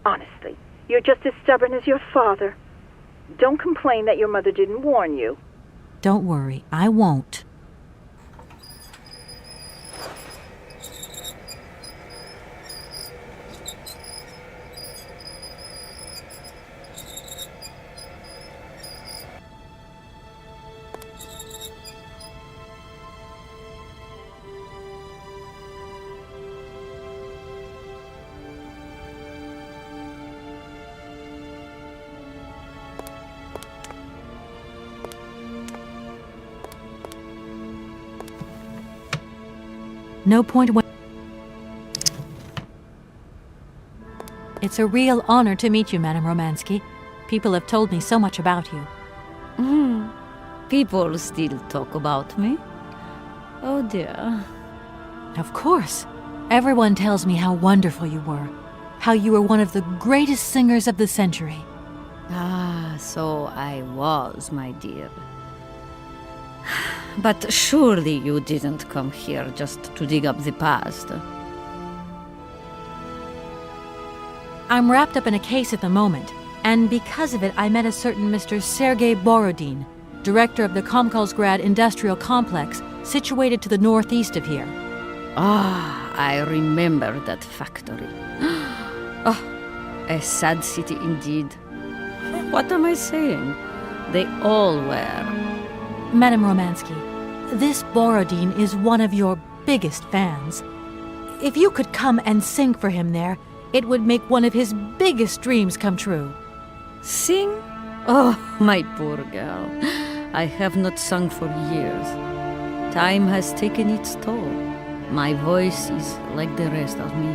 Speaker 5: Honestly, you're just as stubborn as your father. Don't complain that your mother didn't warn you.
Speaker 2: Don't worry, I won't. No point when... It's a real honor to meet you, Madame Romanski. People have told me so much about you.
Speaker 11: People still talk about me? Oh dear.
Speaker 2: Of course. Everyone tells me how wonderful you were. How you were one of the greatest singers of the century.
Speaker 11: Ah, so I was, my dear. But surely you didn't come here just to dig up the past.
Speaker 2: I'm wrapped up in a case at the moment, and because of it I met a certain Mr. Sergei Borodin, director of the Komkolzgrad industrial complex, situated to the northeast of here.
Speaker 11: Ah, I remember that factory. Oh, a sad city indeed. What am I saying? They all were.
Speaker 2: Madame Romanski, this Borodin is one of your biggest fans. If you could come and sing for him there, it would make one of his biggest dreams come true.
Speaker 11: Sing? Oh, my poor girl. I have not sung for years. Time has taken its toll. My voice is like the rest of me.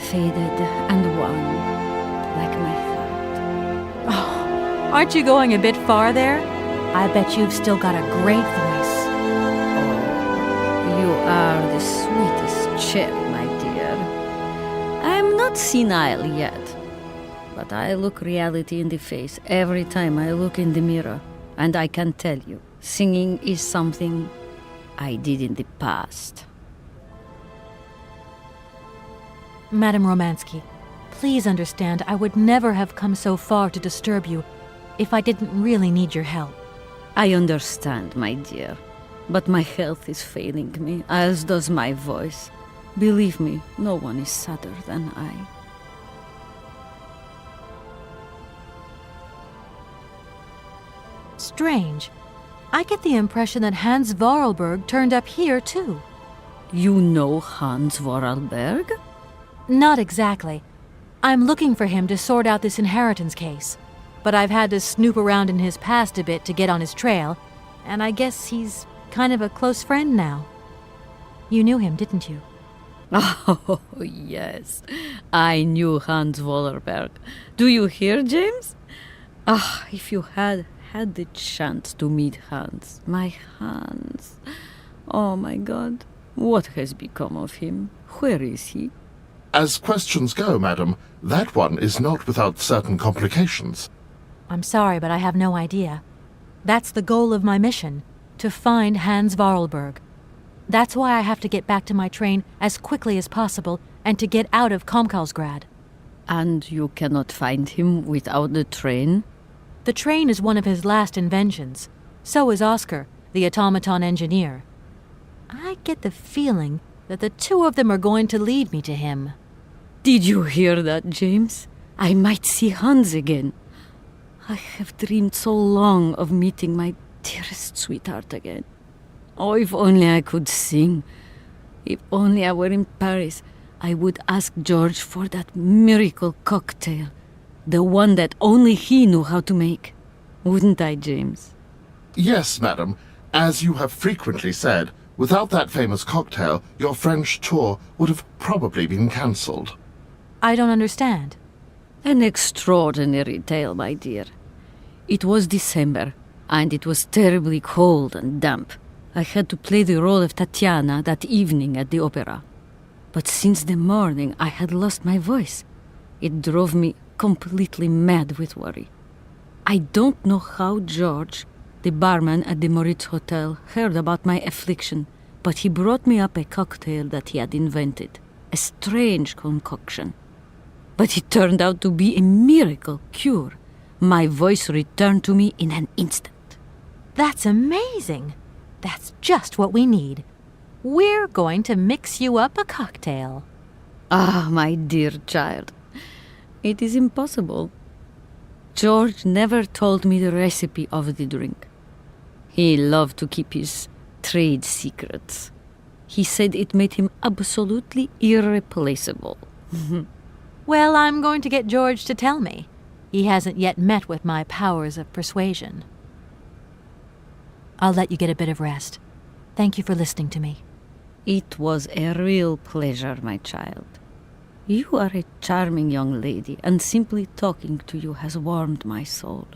Speaker 11: Faded and wan, like my heart.
Speaker 2: Oh, aren't you going a bit far there? I bet you've still got a great voice.
Speaker 11: Oh, you are the sweetest chip, my dear. I'm not senile yet, but I look reality in the face every time I look in the mirror, and I can tell you, singing is something I did in the past.
Speaker 2: Madame Romanski, please understand I would never have come so far to disturb you if I didn't really need your help.
Speaker 11: I understand, my dear, but my health is failing me, as does my voice. Believe me, no one is sadder than I.
Speaker 2: Strange. I get the impression that Hans Vorarlberg turned up here, too.
Speaker 11: You know Hans Vorarlberg?
Speaker 2: Not exactly. I'm looking for him to sort out this inheritance case. But I've had to snoop around in his past a bit to get on his trail, and I guess he's kind of a close friend now. You knew him, didn't you?
Speaker 11: Oh, yes. I knew Hans Vorarlberg. Do you hear, James? Ah, if you had the chance to meet Hans. My Hans. Oh, my God. What has become of him? Where is he?
Speaker 12: As questions go, madam, that one is not without certain complications.
Speaker 2: I'm sorry, but I have no idea. That's the goal of my mission, to find Hans Vorarlberg. That's why I have to get back to my train as quickly as possible and to get out of Komkolzgrad.
Speaker 11: And you cannot find him without the train?
Speaker 2: The train is one of his last inventions. So is Oscar, the automaton engineer. I get the feeling that the two of them are going to lead me to him.
Speaker 11: Did you hear that, James? I might see Hans again. I have dreamed so long of meeting my dearest sweetheart again. Oh, if only I could sing. If only I were in Paris, I would ask George for that miracle cocktail. The one that only he knew how to make. Wouldn't I, James?
Speaker 12: Yes, madam. As you have frequently said, without that famous cocktail, your French tour would have probably been cancelled.
Speaker 2: I don't understand.
Speaker 11: An extraordinary tale, my dear. It was December, and it was terribly cold and damp. I had to play the role of Tatiana that evening at the opera. But since the morning, I had lost my voice. It drove me completely mad with worry. I don't know how George, the barman at the Moritz Hotel, heard about my affliction, but he brought me up a cocktail that he had invented. A strange concoction. But it turned out to be a miracle cure. My voice returned to me in an instant.
Speaker 2: That's amazing. That's just what we need. We're going to mix you up a cocktail.
Speaker 11: Ah, my dear child. It is impossible. George never told me the recipe of the drink. He loved to keep his trade secrets. He said it made him absolutely irreplaceable.
Speaker 2: Well, I'm going to get George to tell me. He hasn't yet met with my powers of persuasion. I'll let you get a bit of rest. Thank you for listening to me.
Speaker 11: It was a real pleasure, my child. You are a charming young lady, and simply talking to you has warmed my soul.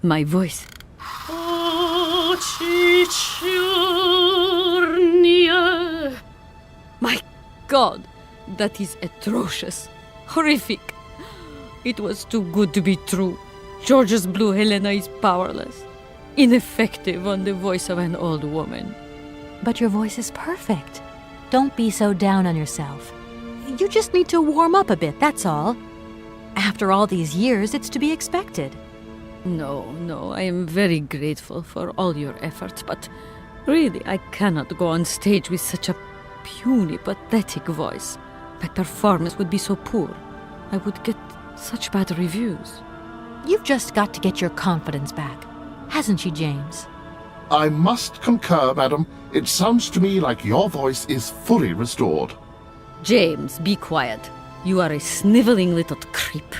Speaker 11: My voice. My God, that is atrocious. Horrific. It was too good to be true. George's blue Helena is powerless. Ineffective on the voice of an old woman.
Speaker 2: But your voice is perfect. Don't be so down on yourself. You just need to warm up a bit, that's all. After all these years, it's to be expected.
Speaker 11: No, I am very grateful for all your efforts, but really, I cannot go on stage with such a puny, pathetic voice. My performance would be so poor. I would get such bad reviews.
Speaker 2: You've just got to get your confidence back. Hasn't she, James?
Speaker 12: I must concur, madam. It sounds to me like your voice is fully restored.
Speaker 11: James, be quiet. You are a sniveling little creep.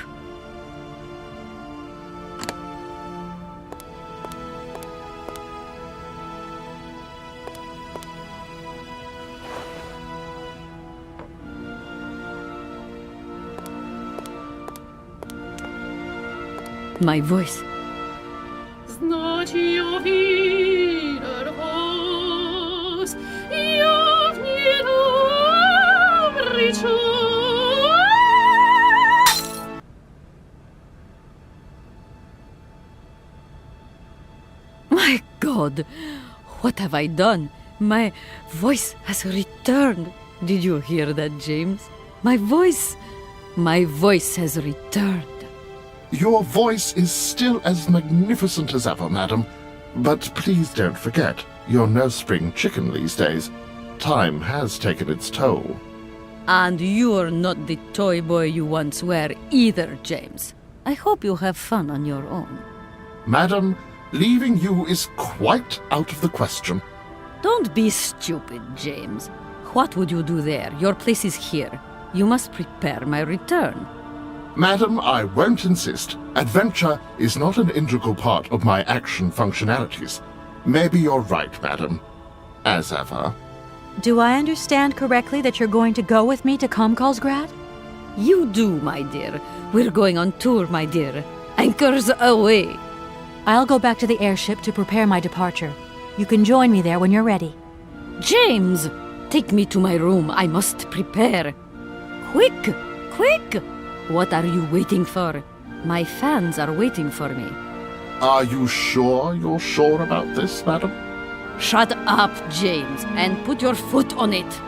Speaker 11: My voice. My God, what have I done? My voice has returned. Did you hear that, James? My voice has returned.
Speaker 12: Your voice is still as magnificent as ever, madam. But please don't forget, you're no spring chicken these days. Time has taken its toll.
Speaker 11: And you're not the toy boy you once were either, James. I hope you have fun on your own.
Speaker 12: Madam, leaving you is quite out of the question.
Speaker 11: Don't be stupid, James. What would you do there? Your place is here. You must prepare my return.
Speaker 12: Madam, I won't insist. Adventure is not an integral part of my action functionalities. Maybe you're right, madam. As ever.
Speaker 2: Do I understand correctly that you're going to go with me to Komkolzgrad?
Speaker 11: You do, my dear. We're going on tour, my dear. Anchors away.
Speaker 2: I'll go back to the airship to prepare my departure. You can join me there when you're ready.
Speaker 11: James! Take me to my room. I must prepare. Quick! Quick! What are you waiting for? My fans are waiting for me.
Speaker 12: Are you sure you're sure about this, madam?
Speaker 11: Shut up, James, and put your foot on it.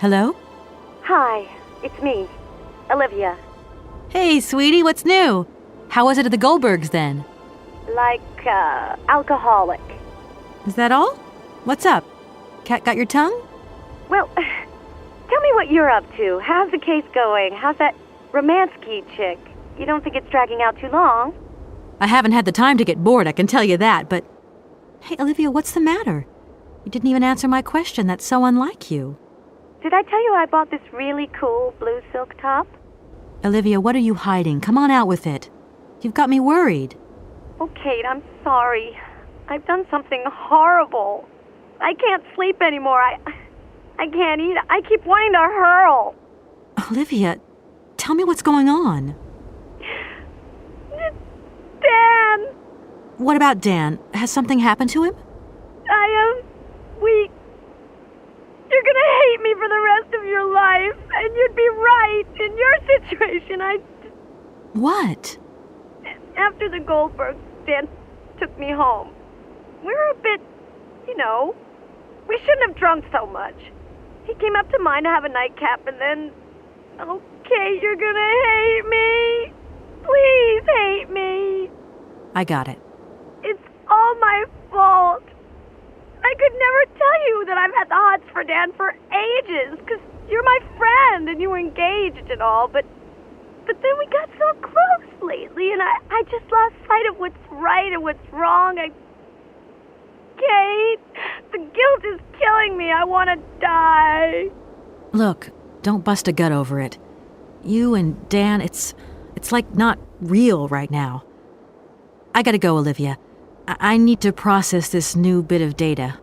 Speaker 2: Hello?
Speaker 8: Hi, it's me, Olivia.
Speaker 2: Hey, sweetie, what's new? How was it at the Goldbergs then?
Speaker 8: Like, alcoholic.
Speaker 2: Is that all? What's up? Cat got your tongue?
Speaker 8: Well, tell me what you're up to. How's the case going? How's that Romanski chick? You don't think it's dragging out too long?
Speaker 2: I haven't had the time to get bored, I can tell you that, but... Hey, Olivia, what's the matter? You didn't even answer my question. That's so unlike you.
Speaker 8: Did I tell you I bought this really cool blue silk top?
Speaker 2: Olivia, what are you hiding? Come on out with it. You've got me worried.
Speaker 8: Oh, Kate, I'm sorry. I've done something horrible. I can't sleep anymore. I can't eat. I keep wanting to hurl.
Speaker 2: Olivia, tell me what's going on.
Speaker 8: Dan!
Speaker 2: What about Dan? Has something happened to him?
Speaker 8: You're gonna hate me for the rest of your life, and you'd be right. In your situation,
Speaker 2: What?
Speaker 8: After the Goldbergs, Dan took me home. We were a bit, we shouldn't have drunk so much. He came up to mine to have a nightcap, and then... Okay, you're gonna hate me. Please hate me.
Speaker 2: I got it.
Speaker 8: It's all my fault. I could never tell you that I've had the hots for Dan for ages, because you're my friend and you were engaged and all, but then we got so close lately, and I just lost sight of what's right and what's wrong. Kate, the guilt is killing me. I want to die.
Speaker 2: Look, don't bust a gut over it. You and Dan, it's like not real right now. I gotta go, Olivia. I need to process this new bit of data.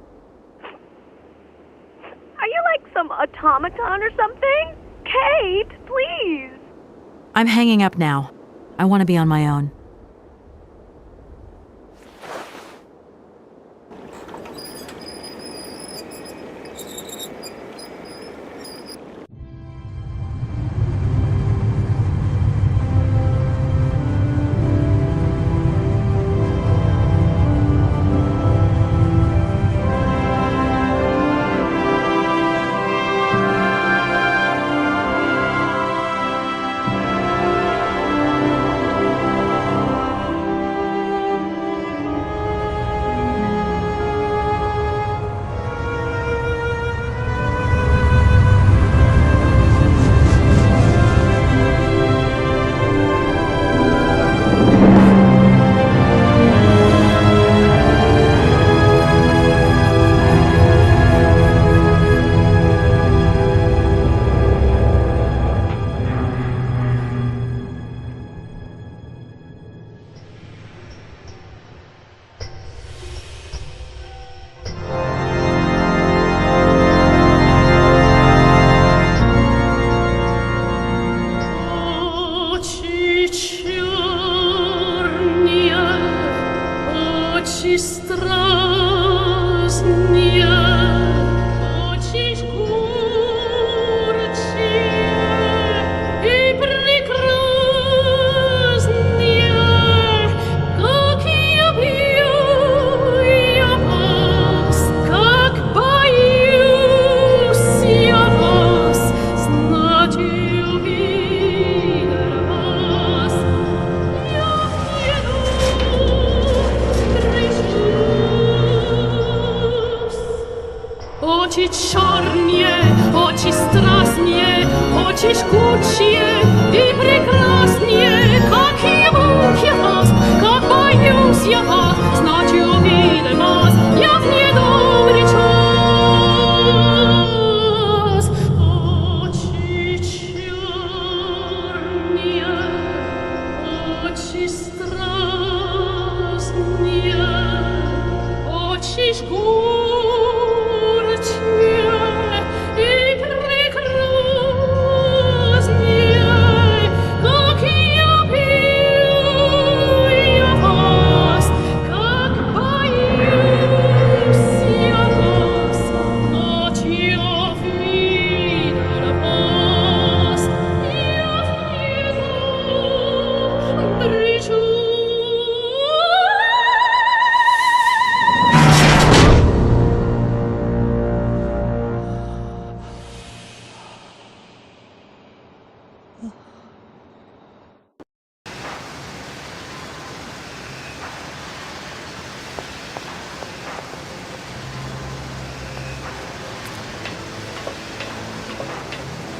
Speaker 8: Are you like some automaton or something? Kate, please.
Speaker 2: I'm hanging up now. I want to be on my own.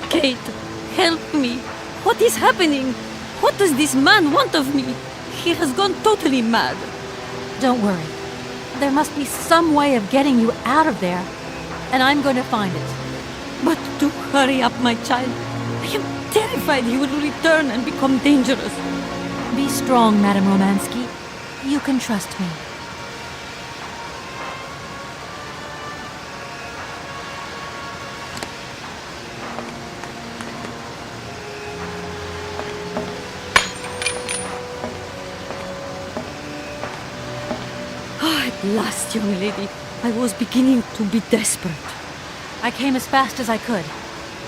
Speaker 11: Kate, help me. What is happening? What does this man want of me? He has gone totally mad.
Speaker 2: Don't worry. There must be some way of getting you out of there, and I'm going to find it.
Speaker 11: But do hurry up, my child. I am terrified he will return and become dangerous.
Speaker 2: Be strong, Madame Romanski. You can trust me.
Speaker 11: last, young lady. I was beginning to be desperate.
Speaker 2: I came as fast as I could.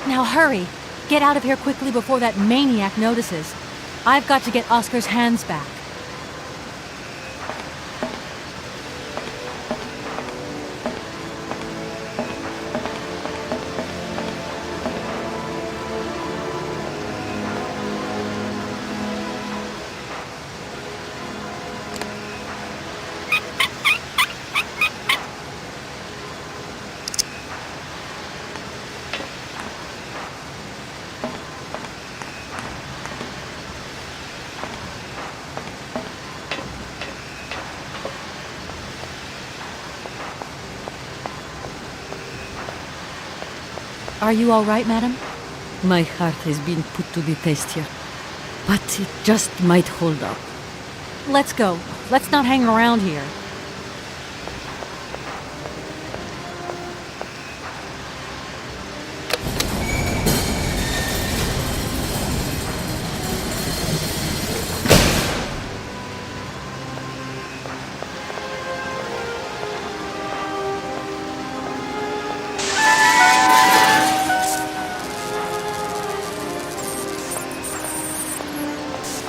Speaker 2: Now hurry! Get out of here quickly before that maniac notices. I've got to get Oscar's hands back. Are you all right, madam?
Speaker 11: My heart has been put to the test here, but it just might hold up.
Speaker 2: Let's go. Let's not hang around here.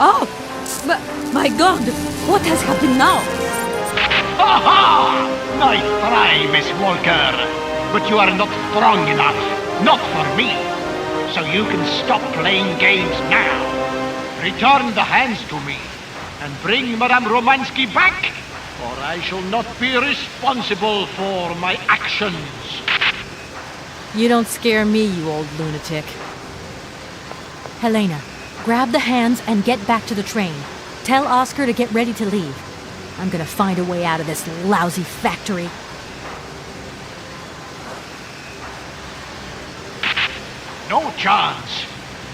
Speaker 11: Oh! My God! What has happened now?
Speaker 13: Ha ha! Nice try, Miss Walker. But you are not strong enough. Not for me. So you can stop playing games now. Return the hands to me. And bring Madame Romanski back, or I shall not be responsible for my actions.
Speaker 2: You don't scare me, you old lunatic. Helena, grab the hands and get back to the train. Tell Oscar to get ready to leave. I'm gonna find a way out of this lousy factory.
Speaker 13: No chance.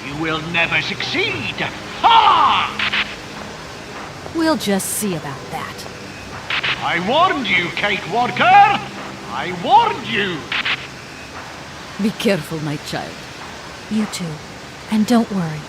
Speaker 13: You will never succeed. Ha!
Speaker 2: We'll just see about that.
Speaker 13: I warned you, Kate Walker. I warned you.
Speaker 11: Be careful, my child.
Speaker 2: You too. And don't worry.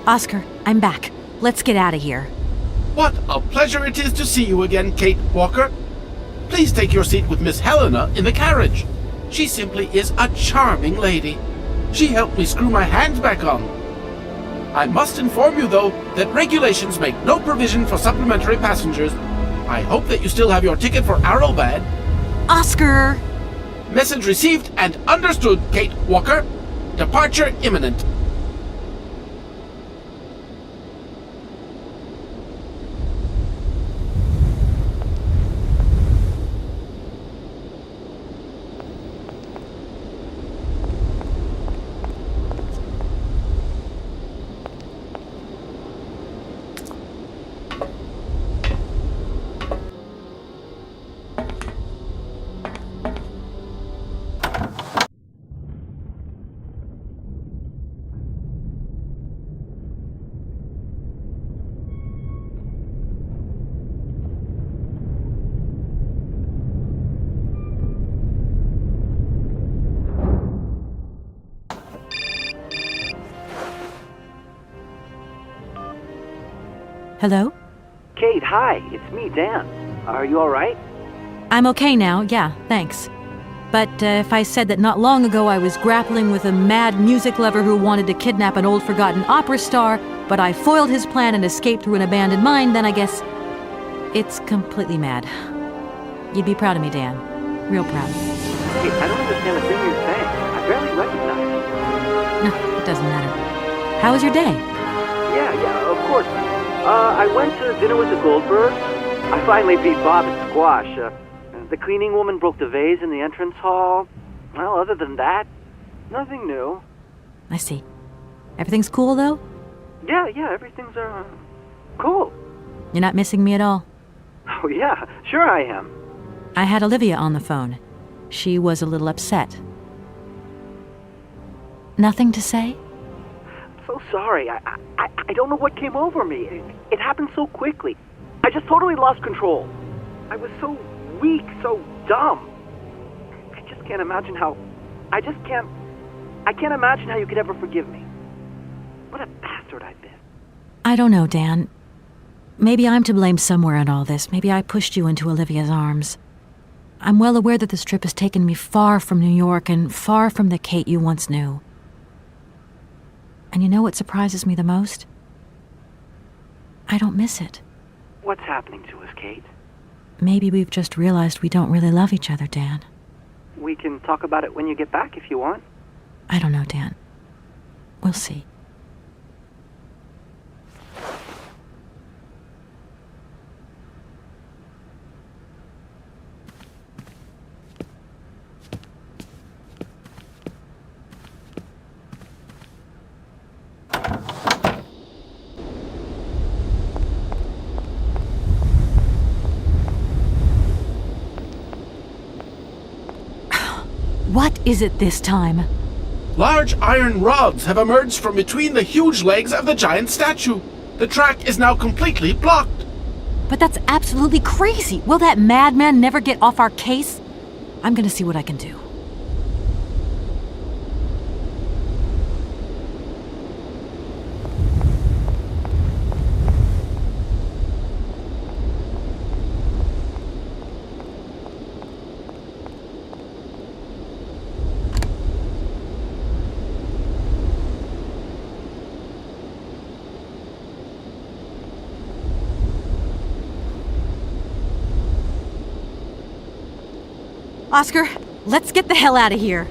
Speaker 2: Oscar, I'm back. Let's get out of here.
Speaker 1: What a pleasure it is to see you again, Kate Walker. Please take your seat with Miss Helena in the carriage. She simply is a charming lady. She helped me screw my hands back on. I must inform you, though, that regulations make no provision for supplementary passengers. I hope that you still have your ticket for Arrowbad.
Speaker 2: Oscar!
Speaker 1: Message received and understood, Kate Walker. Departure imminent.
Speaker 2: Hello?
Speaker 3: Kate, hi. It's me, Dan. Are you all right?
Speaker 2: I'm okay now, yeah, thanks. But if I said that not long ago I was grappling with a mad music lover who wanted to kidnap an old forgotten opera star, but I foiled his plan and escaped through an abandoned mine, then I guess it's completely mad. You'd be proud of me, Dan. Real proud.
Speaker 3: Kate, I don't understand a thing you're saying. I barely recognize you.
Speaker 2: No, it doesn't matter. How was your day?
Speaker 3: Yeah, of course. I went to dinner with the Goldbergs. I finally beat Bob at squash. The cleaning woman broke the vase in the entrance hall. Well, other than that, nothing new.
Speaker 2: I see. Everything's cool, though?
Speaker 3: Yeah, everything's, cool.
Speaker 2: You're not missing me at all?
Speaker 3: Oh, yeah, sure I am.
Speaker 2: I had Olivia on the phone. She was a little upset. Nothing to say?
Speaker 3: I'm so sorry. I don't know what came over me. It happened so quickly. I just totally lost control. I was so weak, so dumb. I just can't imagine how... I can't imagine how you could ever forgive me. What a bastard I've been.
Speaker 2: I don't know, Dan. Maybe I'm to blame somewhere in all this. Maybe I pushed you into Olivia's arms. I'm well aware that this trip has taken me far from New York and far from the Kate you once knew. And you know what surprises me the most? I don't miss it.
Speaker 3: What's happening to us, Kate?
Speaker 2: Maybe we've just realized we don't really love each other, Dan.
Speaker 3: We can talk about it when you get back if you want.
Speaker 2: I don't know, Dan. We'll see. What is it this time?
Speaker 1: Large iron rods have emerged from between the huge legs of the giant statue. The track is now completely blocked.
Speaker 2: But that's absolutely crazy. Will that madman never get off our case? I'm gonna see what I can do. Oscar, let's get the hell out of here.